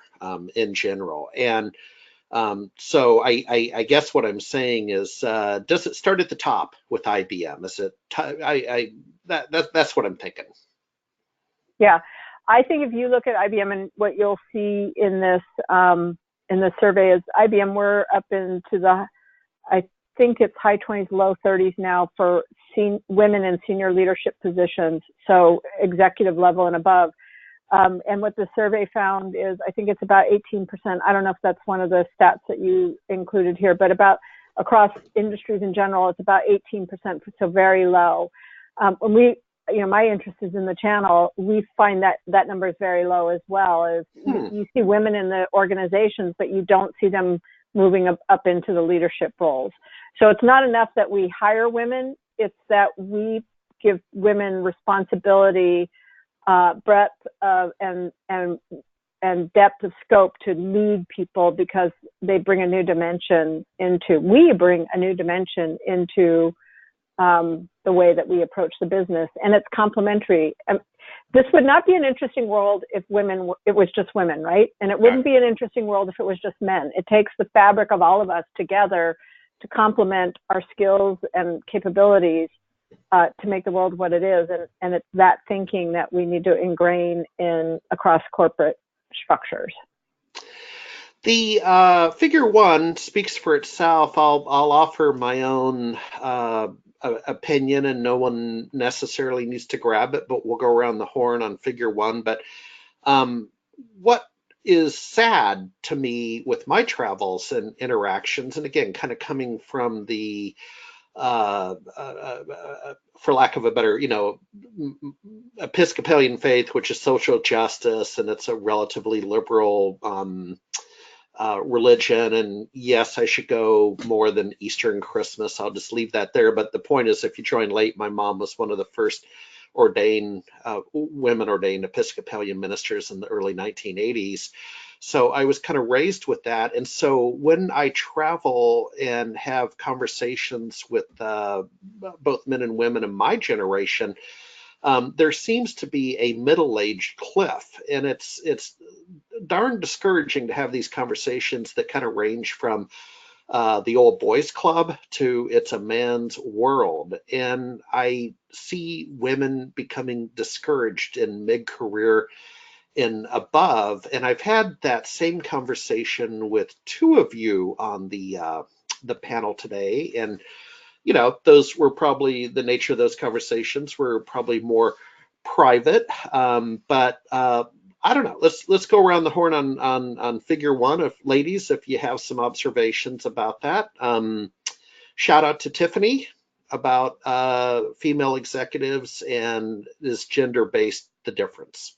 in general. And so I guess what I'm saying is, does it start at the top with IBM? Is it? That's what I'm thinking. Yeah, I think if you look at IBM, and what you'll see in this survey is IBM, we're up into the think it's high 20s, low 30s now for women in senior leadership positions, so executive level and above. And what the survey found is, I think it's about 18%. I don't know if that's one of the stats that you included here, but about across industries in general, it's about 18%, so very low. When we, my interest is in the channel, we find that that number is very low as well. As you see women in the organizations, but you don't see them moving up into the leadership roles. So it's not enough that we hire women, it's that we give women responsibility, breadth of and depth of scope to lead people, because they bring a new dimension into, we bring a new dimension into the way that we approach the business, and it's complementary. This would not be an interesting world if it was just women, right? And it wouldn't be an interesting world if it was just men. It takes the fabric of all of us together to complement our skills and capabilities to make the world what it is. And it's that thinking that we need to ingrain across corporate structures. The figure one speaks for itself. I'll offer my own opinion, and no one necessarily needs to grab it, but we'll go around the horn on figure one. But what is sad to me with my travels and interactions, and again, kind of coming from the for lack of a better, Episcopalian faith, which is social justice, and it's a relatively liberal religion. And yes, I should go more than Easter and Christmas. I'll just leave that there. But the point is, if you join late, my mom was one of the first women ordained Episcopalian ministers in the early 1980s. So I was kind of raised with that. And so when I travel and have conversations with both men and women in my generation, there seems to be a middle-aged cliff, and it's darn discouraging to have these conversations that kind of range from the old boys club to it's a man's world. And I see women becoming discouraged in mid-career and above. And I've had that same conversation with two of you on the panel today. And those were probably, the nature of those conversations were probably more private. But I don't know. Let's go around the horn on figure one. Ladies, if you have some observations about that. Shout out to Tiffany about female executives, and is gender-based the difference?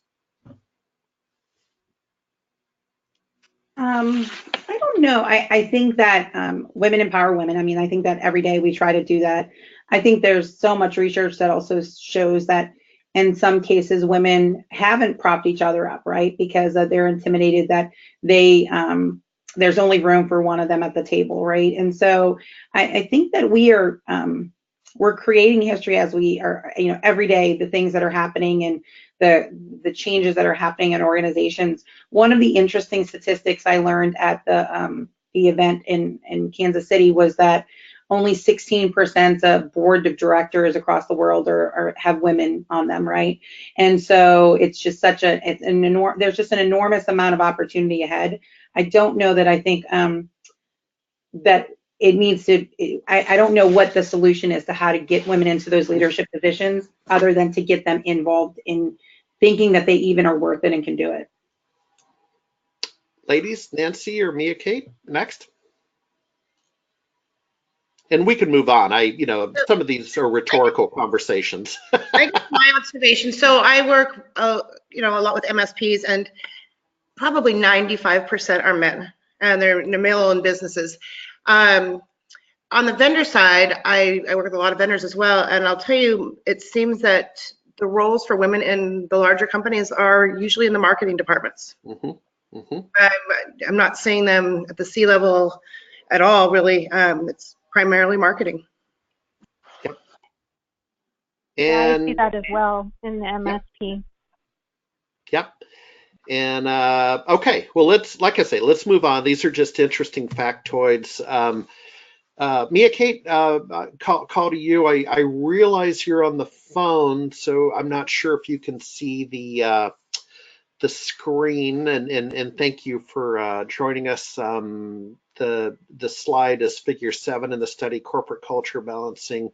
I don't know. I think that women empower women. I mean, I think that every day we try to do that. I think there's so much research that also shows that in some cases women haven't propped each other up, right? Because they're intimidated that there's only room for one of them at the table, right? And so I think that we're creating history as we are, every day, the things that are happening and the changes that are happening in organizations. One of the interesting statistics I learned at the event in Kansas City was that only 16% of board of directors across the world have women on them, right? And so it's just there's just an enormous amount of opportunity ahead. I don't know that I think that it needs to, I don't know what the solution is to how to get women into those leadership positions, other than to get them involved in thinking that they even are worth it and can do it. Ladies, Nancy or Mia Kate, next. And we can move on. Some of these are rhetorical conversations. I guess my observation. So I work, a lot with MSPs, and probably 95% are men, and they're male-owned businesses. On the vendor side, I work with a lot of vendors as well, and I'll tell you, it seems that the roles for women in the larger companies are usually in the marketing departments. Mm-hmm. Mm-hmm. I'm not seeing them at the C-level at all, really. It's primarily marketing. Yep. And I see that as well in the MSP. Yep. And okay, well, let's move on. These are just interesting factoids. Mia Kate, call to you. I realize you're on the phone, so I'm not sure if you can see the screen. And thank you for joining us the slide is figure 7 in the study, corporate culture balancing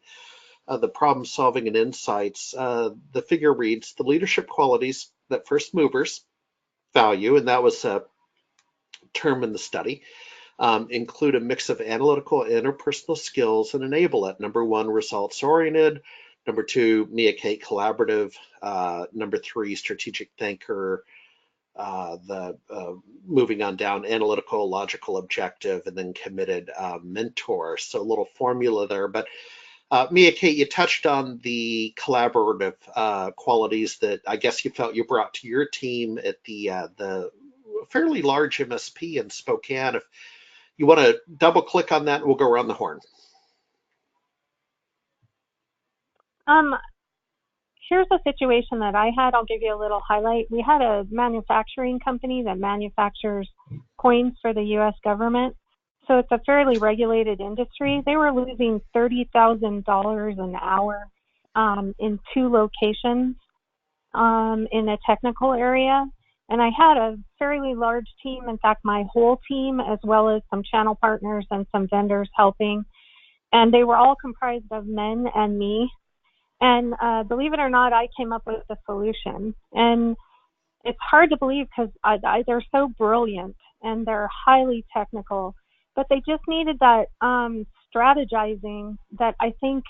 the problem solving and insights. The figure reads the leadership qualities that first movers value, and that was a term in the study, include a mix of analytical interpersonal skills and enable it. Number 1, results oriented. Number 2, Mia Kate collaborative. Number 3, strategic thinker. The moving on down, analytical, logical, objective, and then committed mentor. So a little formula there. But Mia Kate, you touched on the collaborative qualities that I guess you felt you brought to your team at the fairly large MSP in Spokane. If you want to double click on that, we'll go around the horn. Here's a situation that I had. I'll give you a little highlight. We had a manufacturing company that manufactures coins for the U.S. government. So it's a fairly regulated industry. They were losing $30,000 an hour in 2 locations in a technical area. And I had a fairly large team, in fact, my whole team, as well as some channel partners and some vendors helping. And they were all comprised of men and me. And believe it or not, I came up with a solution. And it's hard to believe because they're so brilliant and they're highly technical, but they just needed that strategizing that I think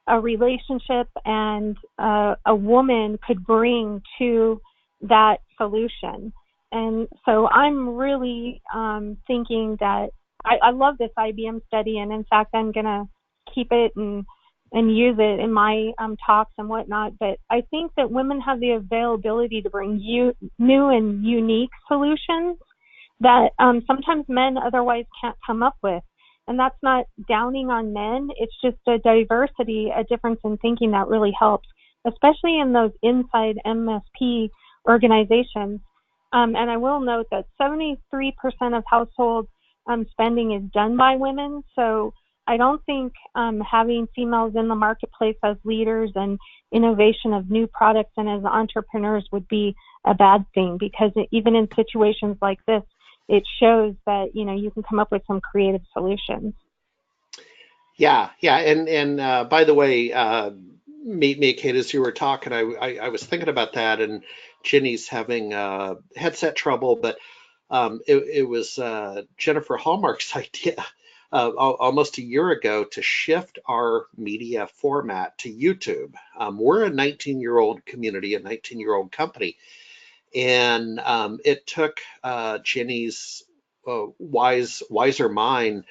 a relationship and a woman could bring to that solution. And so I'm really thinking that I love this IBM study, and in fact, I'm going to keep it and use it in my talks and whatnot. But I think that women have the availability to bring new and unique solutions that sometimes men otherwise can't come up with. And that's not downing on men. It's just a diversity, a difference in thinking that really helps, especially in those inside MSP organizations. And I will note that 73% of household spending is done by women. So I don't think having females in the marketplace as leaders and innovation of new products and as entrepreneurs would be a bad thing, because even in situations like this, it shows that, you know, you can come up with some creative solutions. Yeah. And by the way, me, Kate, as you were talking, I was thinking about that, and Ginny's having headset trouble, but it was Jennifer Hallmark's idea almost a year ago to shift our media format to YouTube. We're a 19-year-old community, a 19-year-old company, and it took Ginny's wiser mind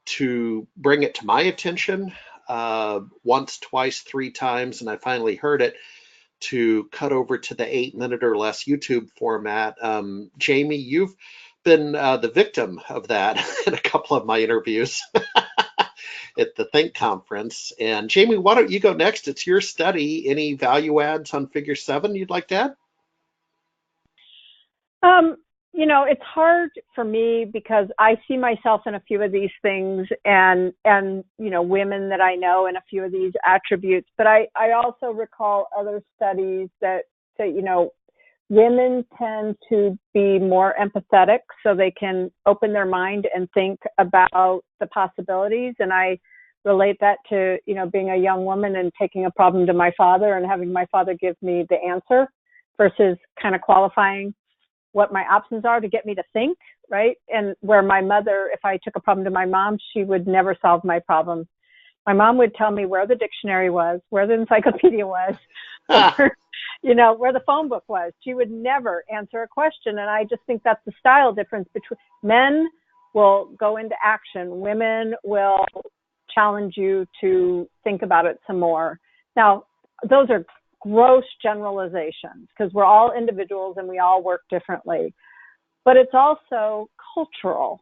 to bring it to my attention once, twice, 3 times, and I finally heard it, to cut over to the 8-minute or less YouTube format. Jamie, you've been the victim of that in a couple of my interviews at the Think Conference. And Jamie, why don't you go next? It's your study. Any value adds on figure 7 you'd like to add? You know, it's hard for me because I see myself in a few of these things, and you know, women that I know in a few of these attributes. But I also recall other studies that say, you know, women tend to be more empathetic, so they can open their mind and think about the possibilities. And I relate that to, you know, being a young woman and taking a problem to my father and having my father give me the answer versus kind of qualifying what my options are to get me to think, right? And where my mother, if I took a problem to my mom, she would never solve my problem. My mom would tell me where the dictionary was, where the encyclopedia was, you know, where the phone book was. She would never answer a question. And I just think that's the style difference between men will go into action. Women will challenge you to think about it some more. Now, those are gross generalizations because we're all individuals and we all work differently, but it's also cultural.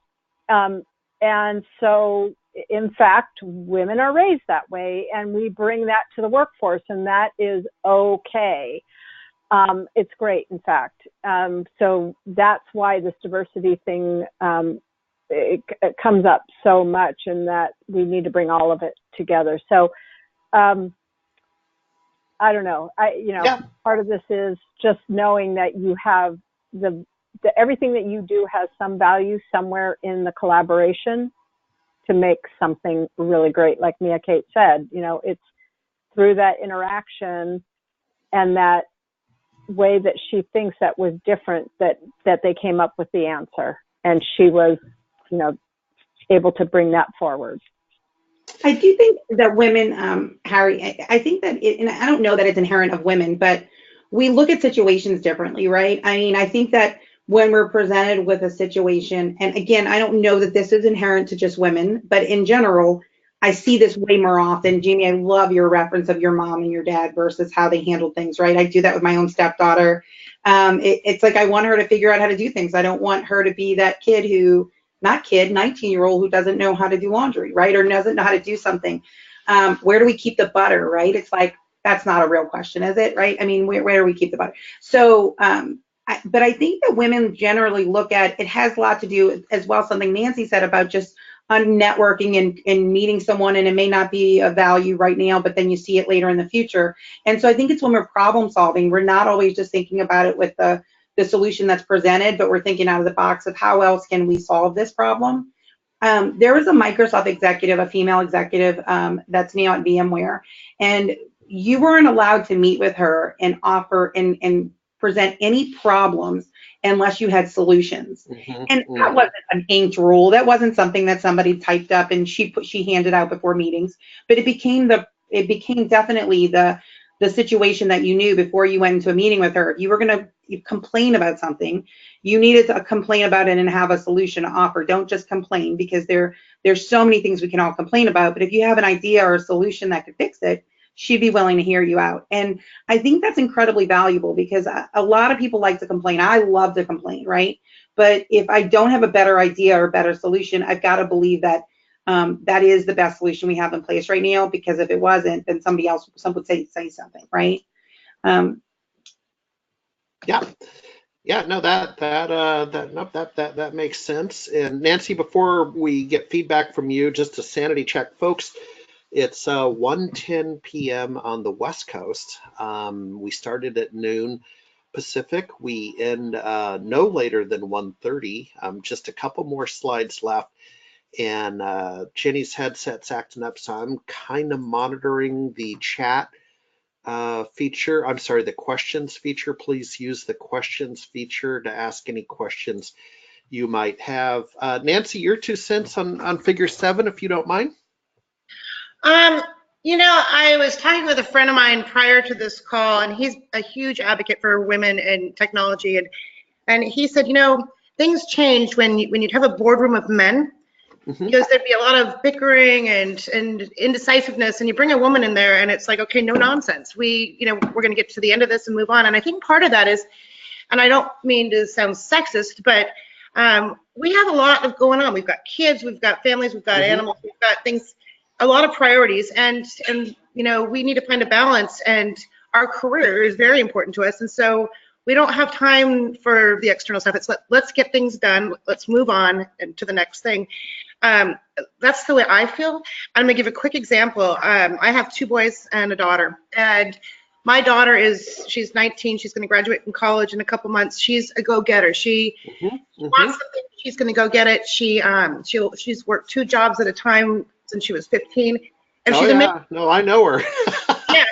And so, in fact, women are raised that way, and we bring that to the workforce, and that is okay. It's great, in fact. So that's why this diversity thing it comes up so much, and that we need to bring all of it together. So I don't know. Part of this is just knowing that you have the everything that you do has some value somewhere in the collaboration to make something really great. Like Mia Kate said, it's through that interaction and that way that she thinks that was different that they came up with the answer. And she was, able to bring that forward. I do think that women, Harry, I think that and I don't know that it's inherent of women, but we look at situations differently, right? I mean, I think that when we're presented with a situation, and again, I don't know that this is inherent to just women, but in general, I see this way more often. Jamie, I love your reference of your mom and your dad versus how they handled things, right? I do that with my own stepdaughter. It's like I want her to figure out how to do things. I don't want her to be that kid who, not kid, 19-year-old who doesn't know how to do laundry, right? Or doesn't know how to do something. Where do we keep the butter, right? It's like, that's not a real question, is it, right? I mean, where do we keep the butter? So, but I think that women generally look at, it has a lot to do as well, something Nancy said about just on networking and meeting someone, and it may not be a value right now, but then you see it later in the future. And so I think it's when we're problem solving, we're not always just thinking about it with the solution that's presented, but we're thinking out of the box of how else can we solve this problem. There was a Microsoft executive, a female executive, that's now at VMware, and you weren't allowed to meet with her and offer and present any problems unless you had solutions. And that wasn't an inked rule. That wasn't something that somebody typed up and she handed out before meetings. But it became definitely the situation that you knew before you went into a meeting with her. If you were going to complain about something, you needed to complain about it and have a solution to offer. Don't just complain, because there's so many things we can all complain about. But if you have an idea or a solution that could fix it, she'd be willing to hear you out. And I think that's incredibly valuable, because a lot of people like to complain. I love to complain, right? But if I don't have a better idea or a better solution, I've got to believe that that is the best solution we have in place right now, because if it wasn't, then some would say something, right? Yeah, no, that makes sense. And Nancy, before we get feedback from you, just a sanity check, folks. It's 1:10 p.m. on the West Coast. We started at noon Pacific. We end no later than 1:30. Just a couple more slides left. And Jenny's headset's acting up, so I'm kind of monitoring the chat feature. I'm sorry, the questions feature. Please use the questions feature to ask any questions you might have. Nancy, your 2 cents on Figure 7, if you don't mind. I was talking with a friend of mine prior to this call, and he's a huge advocate for women in technology. And he said, things changed when you'd have a boardroom of men, because there'd be a lot of bickering and indecisiveness, and you bring a woman in there and it's like, okay, no nonsense. We're going to get to the end of this and move on. And I think part of that is, and I don't mean to sound sexist, but we have a lot of going on. We've got kids, we've got families, we've got animals, we've got things, a lot of priorities, and we need to find a balance, and our career is very important to us, and so we don't have time for the external stuff. It's let's get things done, let's move on and to the next thing. That's the way I feel. I'm gonna give a quick example. I have 2 boys and a daughter, and my daughter she's 19. She's going to graduate from college in a couple months. She's a go-getter. She wants something. She's going to go get it. She's worked 2 jobs at a time since she was 15. And she's amazing. No, I know her. Yeah,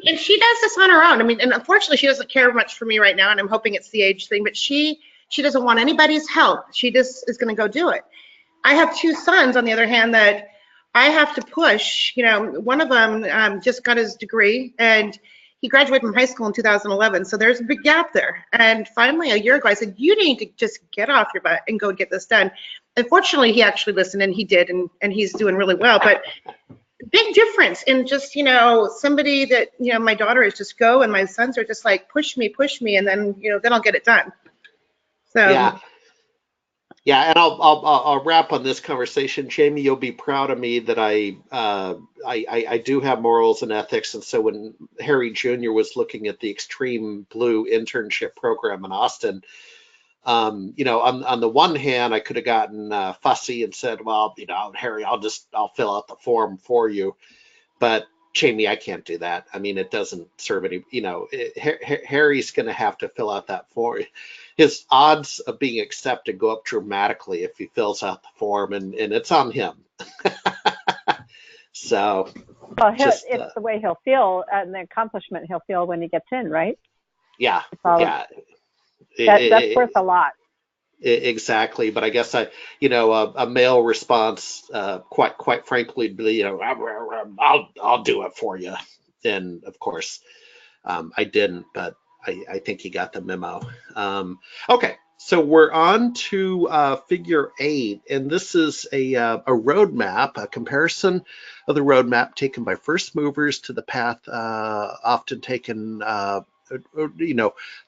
and she does this on her own. I mean, and unfortunately, she doesn't care much for me right now, and I'm hoping it's the age thing. But she doesn't want anybody's help. She just is going to go do it. I have 2 sons, on the other hand, that I have to push. One of them just got his degree, and he graduated from high school in 2011, so there's a big gap there. And finally, a year ago, I said, you need to just get off your butt and go get this done. Unfortunately, he actually listened, and he did, and he's doing really well. But big difference in just, somebody that, my daughter is just go, and my sons are just like, push me, and then, then I'll get it done. So. Yeah, and I'll wrap on this conversation. Jamie, you'll be proud of me that I do have morals and ethics. And so when Harry Jr. was looking at the Extreme Blue internship program in Austin, on the one hand, I could have gotten fussy and said, well, Harry, I'll fill out the form for you. But Jamie, I can't do that. I mean, it doesn't serve any, Harry's going to have to fill out that form. His odds of being accepted go up dramatically if he fills out the form, and it's on him. So, Well, just, it's the way he'll feel and the accomplishment he'll feel when he gets in, right? yeah, yeah. That's worth a lot. Exactly, but I guess a male response, quite frankly, would be, I'll do it for you. And of course, I didn't, but I think he got the memo. Okay, so we're on to figure 8, and this is a roadmap, a comparison of the roadmap taken by first movers to the path often taken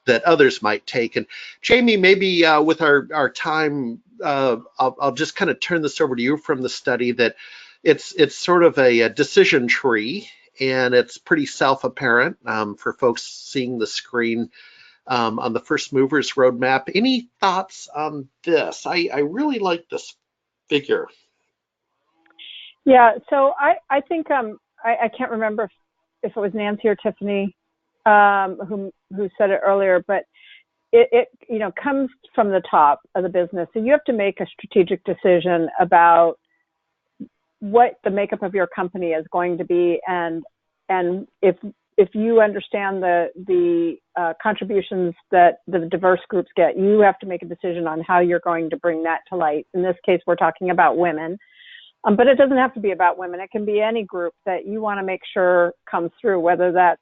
that others might take. And Jamie, maybe with our time, I'll just kind of turn this over to you from the study, that it's sort of a decision tree, and it's pretty self-apparent for folks seeing the screen on the first movers roadmap. Any thoughts on this? I really like this figure. Yeah, so I think I can't remember if it was Nancy or Tiffany who said it earlier, but it comes from the top of the business. So you have to make a strategic decision about what the makeup of your company is going to be, and if you understand the contributions that the diverse groups get, you have to make a decision on how you're going to bring that to light. In this case, we're talking about women. But it doesn't have to be about women. It can be any group that you want to make sure comes through, whether that's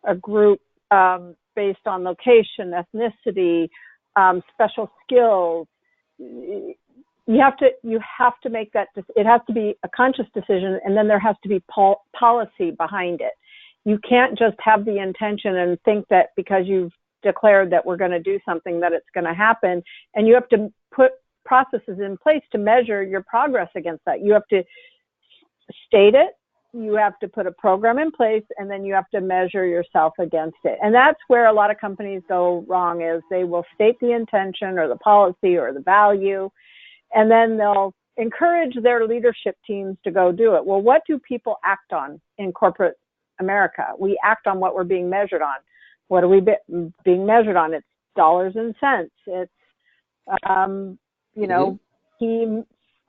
a group based on location, ethnicity, special skills. You have to make that. It has to be a conscious decision, and then there has to be policy behind it. You can't just have the intention and think that because you've declared that we're going to do something that it's going to happen, and you have to put processes in place to measure your progress against that. You have to state it, you have to put a program in place, and then you have to measure yourself against it. And that's where a lot of companies go wrong, is they will state the intention or the policy or the value, and then they'll encourage their leadership teams to go do it. Well, what do people act on in corporate America? We act on what we're being measured on. What are we being measured on? It's dollars and cents. It's key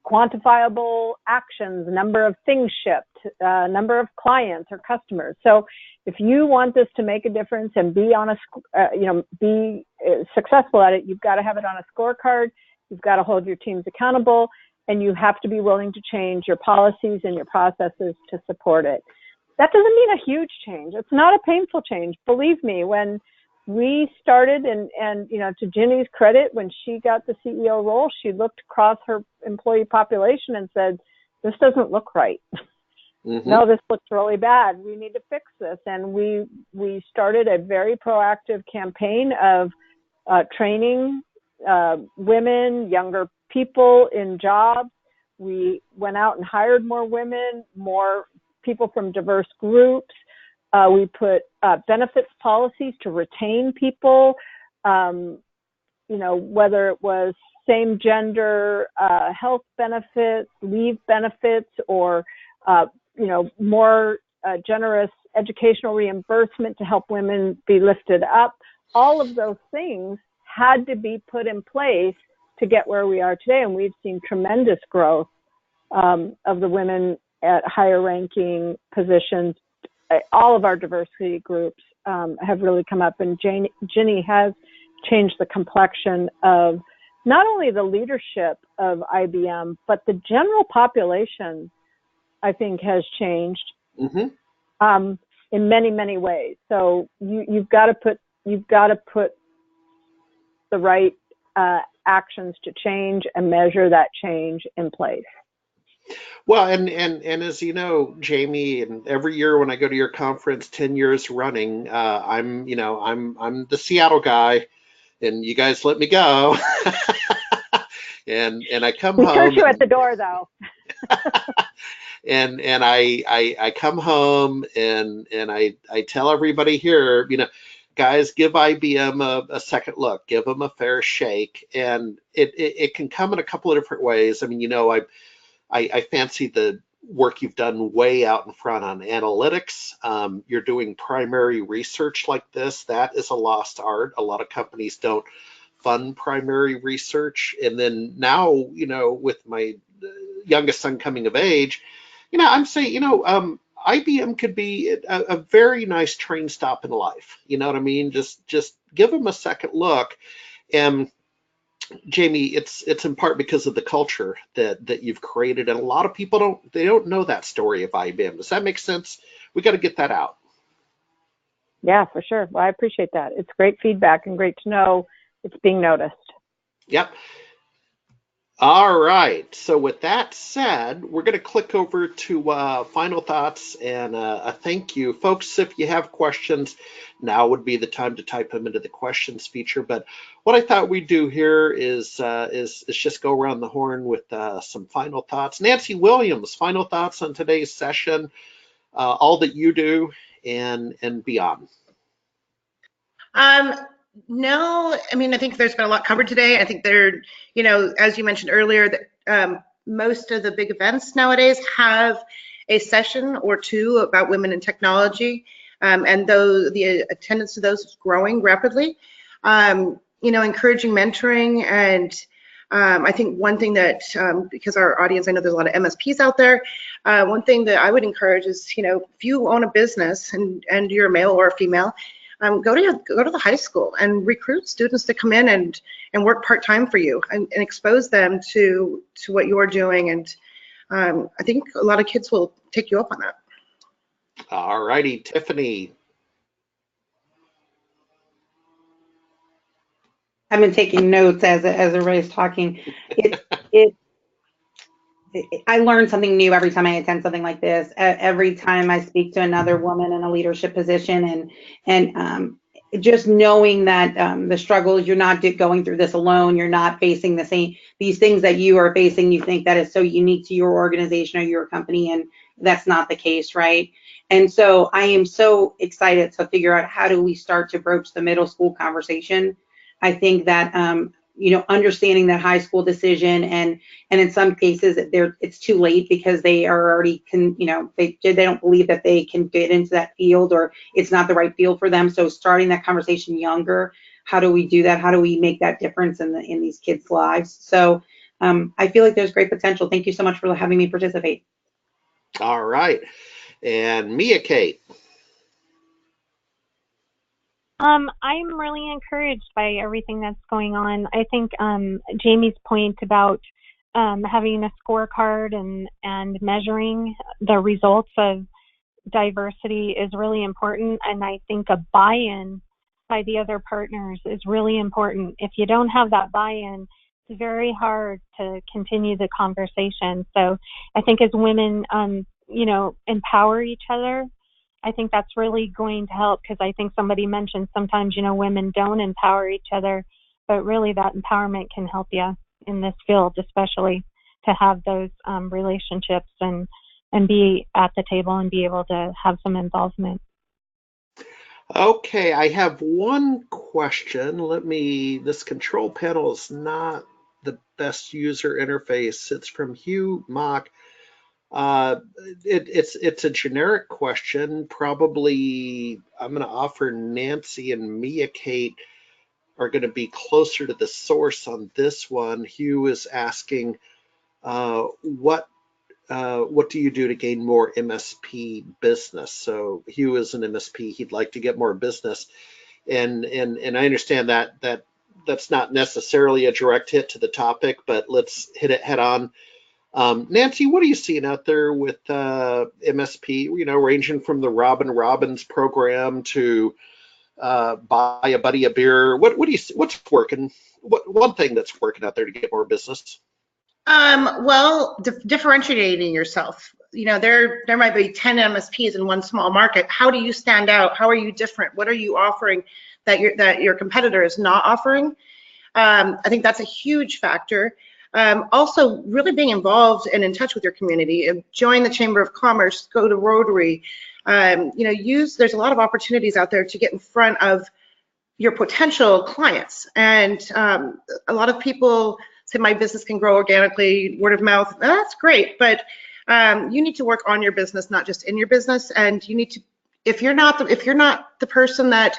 quantifiable actions, number of things shipped, number of clients or customers. So if you want this to make a difference and be successful at it, you've got to have it on a scorecard. You've got to hold your teams accountable, and you have to be willing to change your policies and your processes to support it. That doesn't mean a huge change. It's not a painful change. Believe me, when we started, and to Ginny's credit, when she got the CEO role, she looked across her employee population and said, this doesn't look right. Mm-hmm. No, this looks really bad. We need to fix this. And we started a very proactive campaign of training women, younger people in jobs. We went out and hired more women, more people from diverse groups. We put benefits policies to retain people, whether it was same gender health benefits, leave benefits, or, more generous educational reimbursement to help women be lifted up. All of those things had to be put in place to get where we are today. And we've seen tremendous growth of the women at higher ranking positions. All of our diversity groups have really come up, and Ginny has changed the complexion of not only the leadership of IBM, but the general population, I think, has changed in many, many ways. So you've got to put the right actions to change and measure that change in place. Well, and as you know, Jamie, and every year when I go to your conference, 10 years running, I'm the Seattle guy, and you guys let me go. and I come home. We search you at the door, though. and I come home and I tell everybody here, guys, give IBM a second look, give them a fair shake, and it can come in a couple of different ways. I mean, I fancy the work you've done way out in front on analytics. You're doing primary research like this. That is a lost art. A lot of companies don't fund primary research. And then now, with my youngest son coming of age, I'm saying, IBM could be a very nice train stop in life. You know what I mean? Just give them a second look. And Jamie, it's in part because of the culture that you've created, and a lot of people don't know that story of IBM. Does that make sense? We got to get that out. Yeah, for sure. Well, I appreciate that. It's great feedback and great to know it's being noticed. Yep. All right. So with that said, we're going to click over to final thoughts and a thank you. Folks, if you have questions, now would be the time to type them into the questions feature. But what I thought we'd do here is just go around the horn with some final thoughts. Nancy Williams, final thoughts on today's session, all that you do and beyond. No, I mean, I think there's been a lot covered today. I think there, as you mentioned earlier, that most of the big events nowadays have a session or two about women in technology, and though the attendance to those is growing rapidly, encouraging mentoring. And I think one thing that, because our audience, I know there's a lot of MSPs out there, one thing that I would encourage is, if you own a business and you're a male or a female, go to the high school and recruit students to come in and work part-time for you and expose them to what you're doing. And I think a lot of kids will take you up on that. All righty, Tiffany. I've been taking notes as everybody's talking. I learn something new every time I attend something like this. Every time I speak to another woman in a leadership position, and just knowing that the struggles, you're not going through this alone. You're not facing these things that you are facing. You think that is so unique to your organization or your company, and that's not the case, right? And so I am so excited to figure out how do we start to broach the middle school conversation. I think that understanding that high school decision, and in some cases it's too late because they are already they don't believe that they can get into that field, or it's not the right field for them. So starting that conversation younger, how do we do that? How do we make that difference in these kids' lives? So I feel like there's great potential. Thank you so much for having me participate. All right. And Mia Kate. I'm really encouraged by everything that's going on. I think Jamie's point about having a scorecard and measuring the results of diversity is really important. And I think a buy-in by the other partners is really important. If you don't have that buy-in, it's very hard to continue the conversation. So I think as women, empower each other, I think that's really going to help, because I think somebody mentioned sometimes, women don't empower each other, but really that empowerment can help you in this field, especially to have those relationships and be at the table and be able to have some involvement. Okay, I have one question. This control panel is not the best user interface. It's from Hugh Mock. It's a generic question. Probably I'm going to offer Nancy and Mia Kate are going to be closer to the source on this one. Hugh is asking, what do you do to gain more MSP business? So Hugh is an MSP. He'd like to get more business, and I understand that that's not necessarily a direct hit to the topic, but let's hit it head on. Nancy, what are you seeing out there with MSP? Ranging from the Robin Robbins program to buy a buddy a beer. What's working? One thing that's working out there to get more business? Well, differentiating yourself. There might be 10 MSPs in one small market. How do you stand out? How are you different? What are you offering that your competitor is not offering? I think that's a huge factor. Also, really being involved and in touch with your community. Join the Chamber of Commerce, go to Rotary. There's a lot of opportunities out there to get in front of your potential clients. And a lot of people say my business can grow organically, word of mouth. That's great, but You need to work on your business, not just in your business. And you need to, if you're not the person that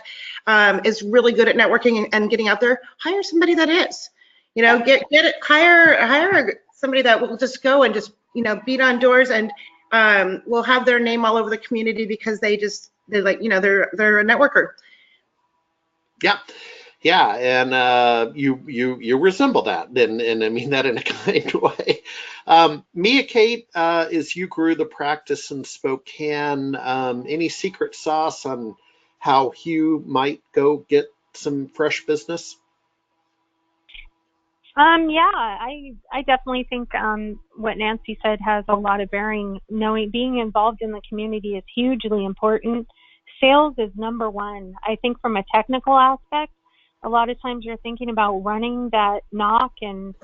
is really good at networking and getting out there, hire somebody that is. You know, hire somebody that will just go and just, you know, beat on doors and will have their name all over the community because they're like, you know, they're a networker. Yeah. Yeah, and you resemble that, and I mean that in a kind way. Mia Kate, as you grew the practice in Spokane, any secret sauce on how Hugh might go get some fresh business? Yeah, I definitely think what Nancy said has a lot of bearing. Knowing being involved in the community is hugely important. Sales is number one. I think from a technical aspect, a lot of times you're thinking about running that knock and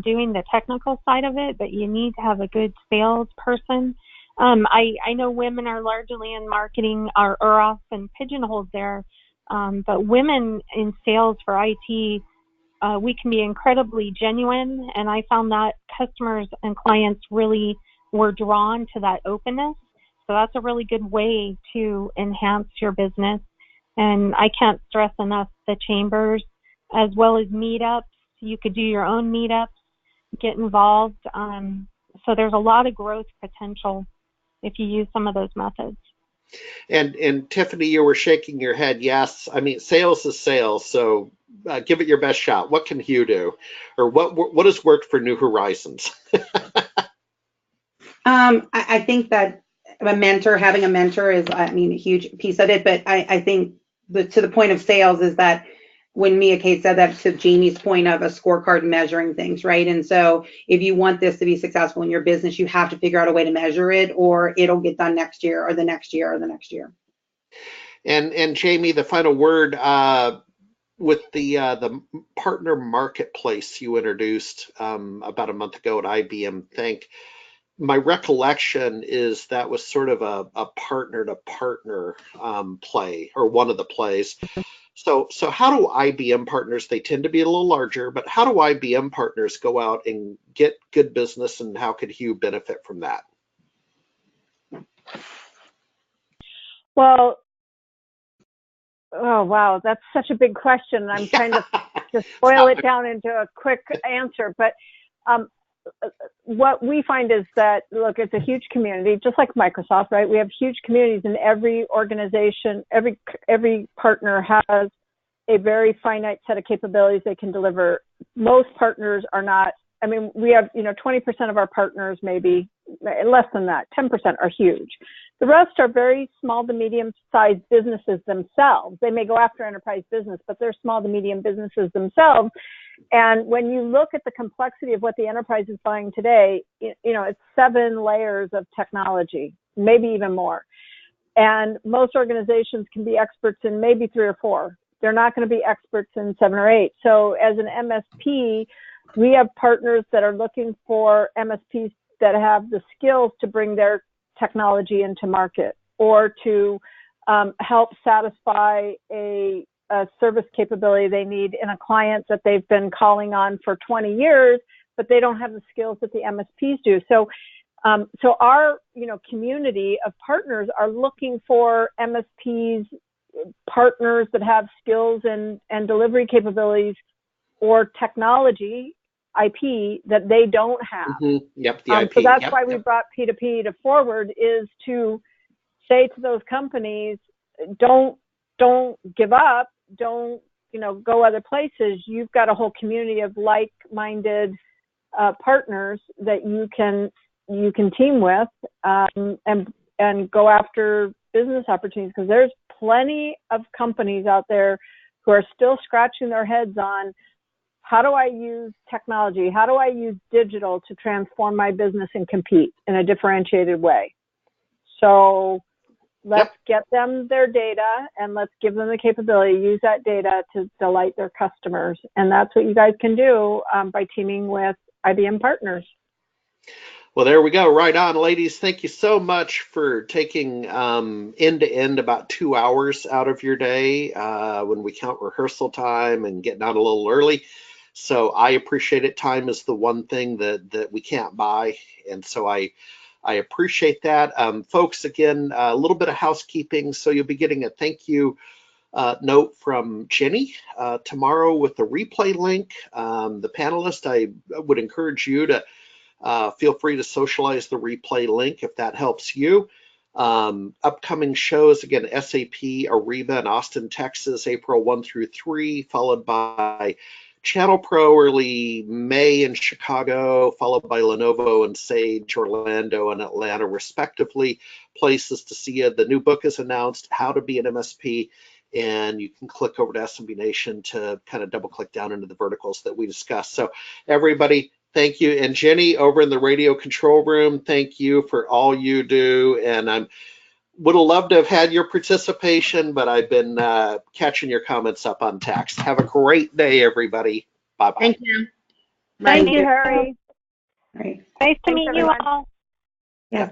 doing the technical side of it, but you need to have a good salesperson. I know women are largely in marketing are often pigeonholed there, but women in sales for IT, we can be incredibly genuine, and I found that customers and clients really were drawn to that openness. So that's a really good way to enhance your business. And I can't stress enough the chambers as well as meetups. You could do your own meetups, get involved. So there's a lot of growth potential if you use some of those methods. And Tiffany, you were shaking your head. Yes, I mean sales is sales, so give it your best shot. What can Hugh do, or what has worked for New Horizons? I think that having a mentor is, I mean, a huge piece of it. But I think to the point of sales is that when Mia Kate said that, to Jamie's point of a scorecard measuring things, right? And so if you want this to be successful in your business, you have to figure out a way to measure it, or it'll get done next year or the next year or the next year. And Jamie, the final word with the partner marketplace you introduced about a month ago at IBM Think. My recollection is that was sort of a partner to partner play, or one of the plays. So how do IBM partners, they tend to be a little larger, but how do IBM partners go out and get good business, and how could Hugh benefit from that? Well, oh, wow, that's such a big question. I'm trying to just boil it down into a quick answer. But what we find is that, look, it's a huge community, just like Microsoft, right? We have huge communities in every organization. Every partner has a very finite set of capabilities they can deliver. Most partners are not. I mean, we have, 20% of our partners, maybe less than that, 10% are huge. The rest are very small to medium-sized businesses themselves. They may go after enterprise business, but they're small to medium businesses themselves. And when you look at the complexity of what the enterprise is buying today, it's 7 layers of technology, maybe even more. And most organizations can be experts in maybe 3 or 4. They're not going to be experts in 7 or 8. So as an MSP, we have partners that are looking for MSPs that have the skills to bring their technology into market, or to help satisfy a service capability they need in a client that they've been calling on for 20 years, but they don't have the skills that the MSPs do. So our community of partners are looking for MSPs, partners that have skills and delivery capabilities or technology IP that they don't have. Mm-hmm. Yep, the IP. So that's why we brought P2P to Forward, is to say to those companies, don't give up, don't go other places. You've got a whole community of like-minded partners that you can team with and go after business opportunities, because there's plenty of companies out there who are still scratching their heads on, how do I use technology? How do I use digital to transform my business and compete in a differentiated way? So let's get them their data, and let's give them the capability to use that data to delight their customers. And that's what you guys can do by teaming with IBM partners. Well, there we go. Right on, ladies. Thank you so much for taking end to end about 2 hours out of your day when we count rehearsal time and getting out a little early. So I appreciate it. Time is the one thing that we can't buy. And so I I appreciate that. Folks, again, a little bit of housekeeping. So you'll be getting a thank you note from Jenny tomorrow with the replay link. The panelists, I would encourage you to feel free to socialize the replay link if that helps you. Upcoming shows, again, SAP Ariba in Austin, Texas, April 1 through 3, followed by Channel Pro early May in Chicago, followed by Lenovo and Sage, Orlando and Atlanta, respectively. Places to see you. The new book is announced, How to Be an MSP, and you can click over to SMB Nation to kind of double click down into the verticals that we discussed. So everybody, thank you. And Jenny over in the radio control room, thank you for all you do. And I would have loved to have had your participation, but I've been catching your comments up on text. Have a great day, everybody. Bye-bye. Thank you. Thank Bye. you, Harry. Right. Nice to Thanks, meet everyone. you all. Yes.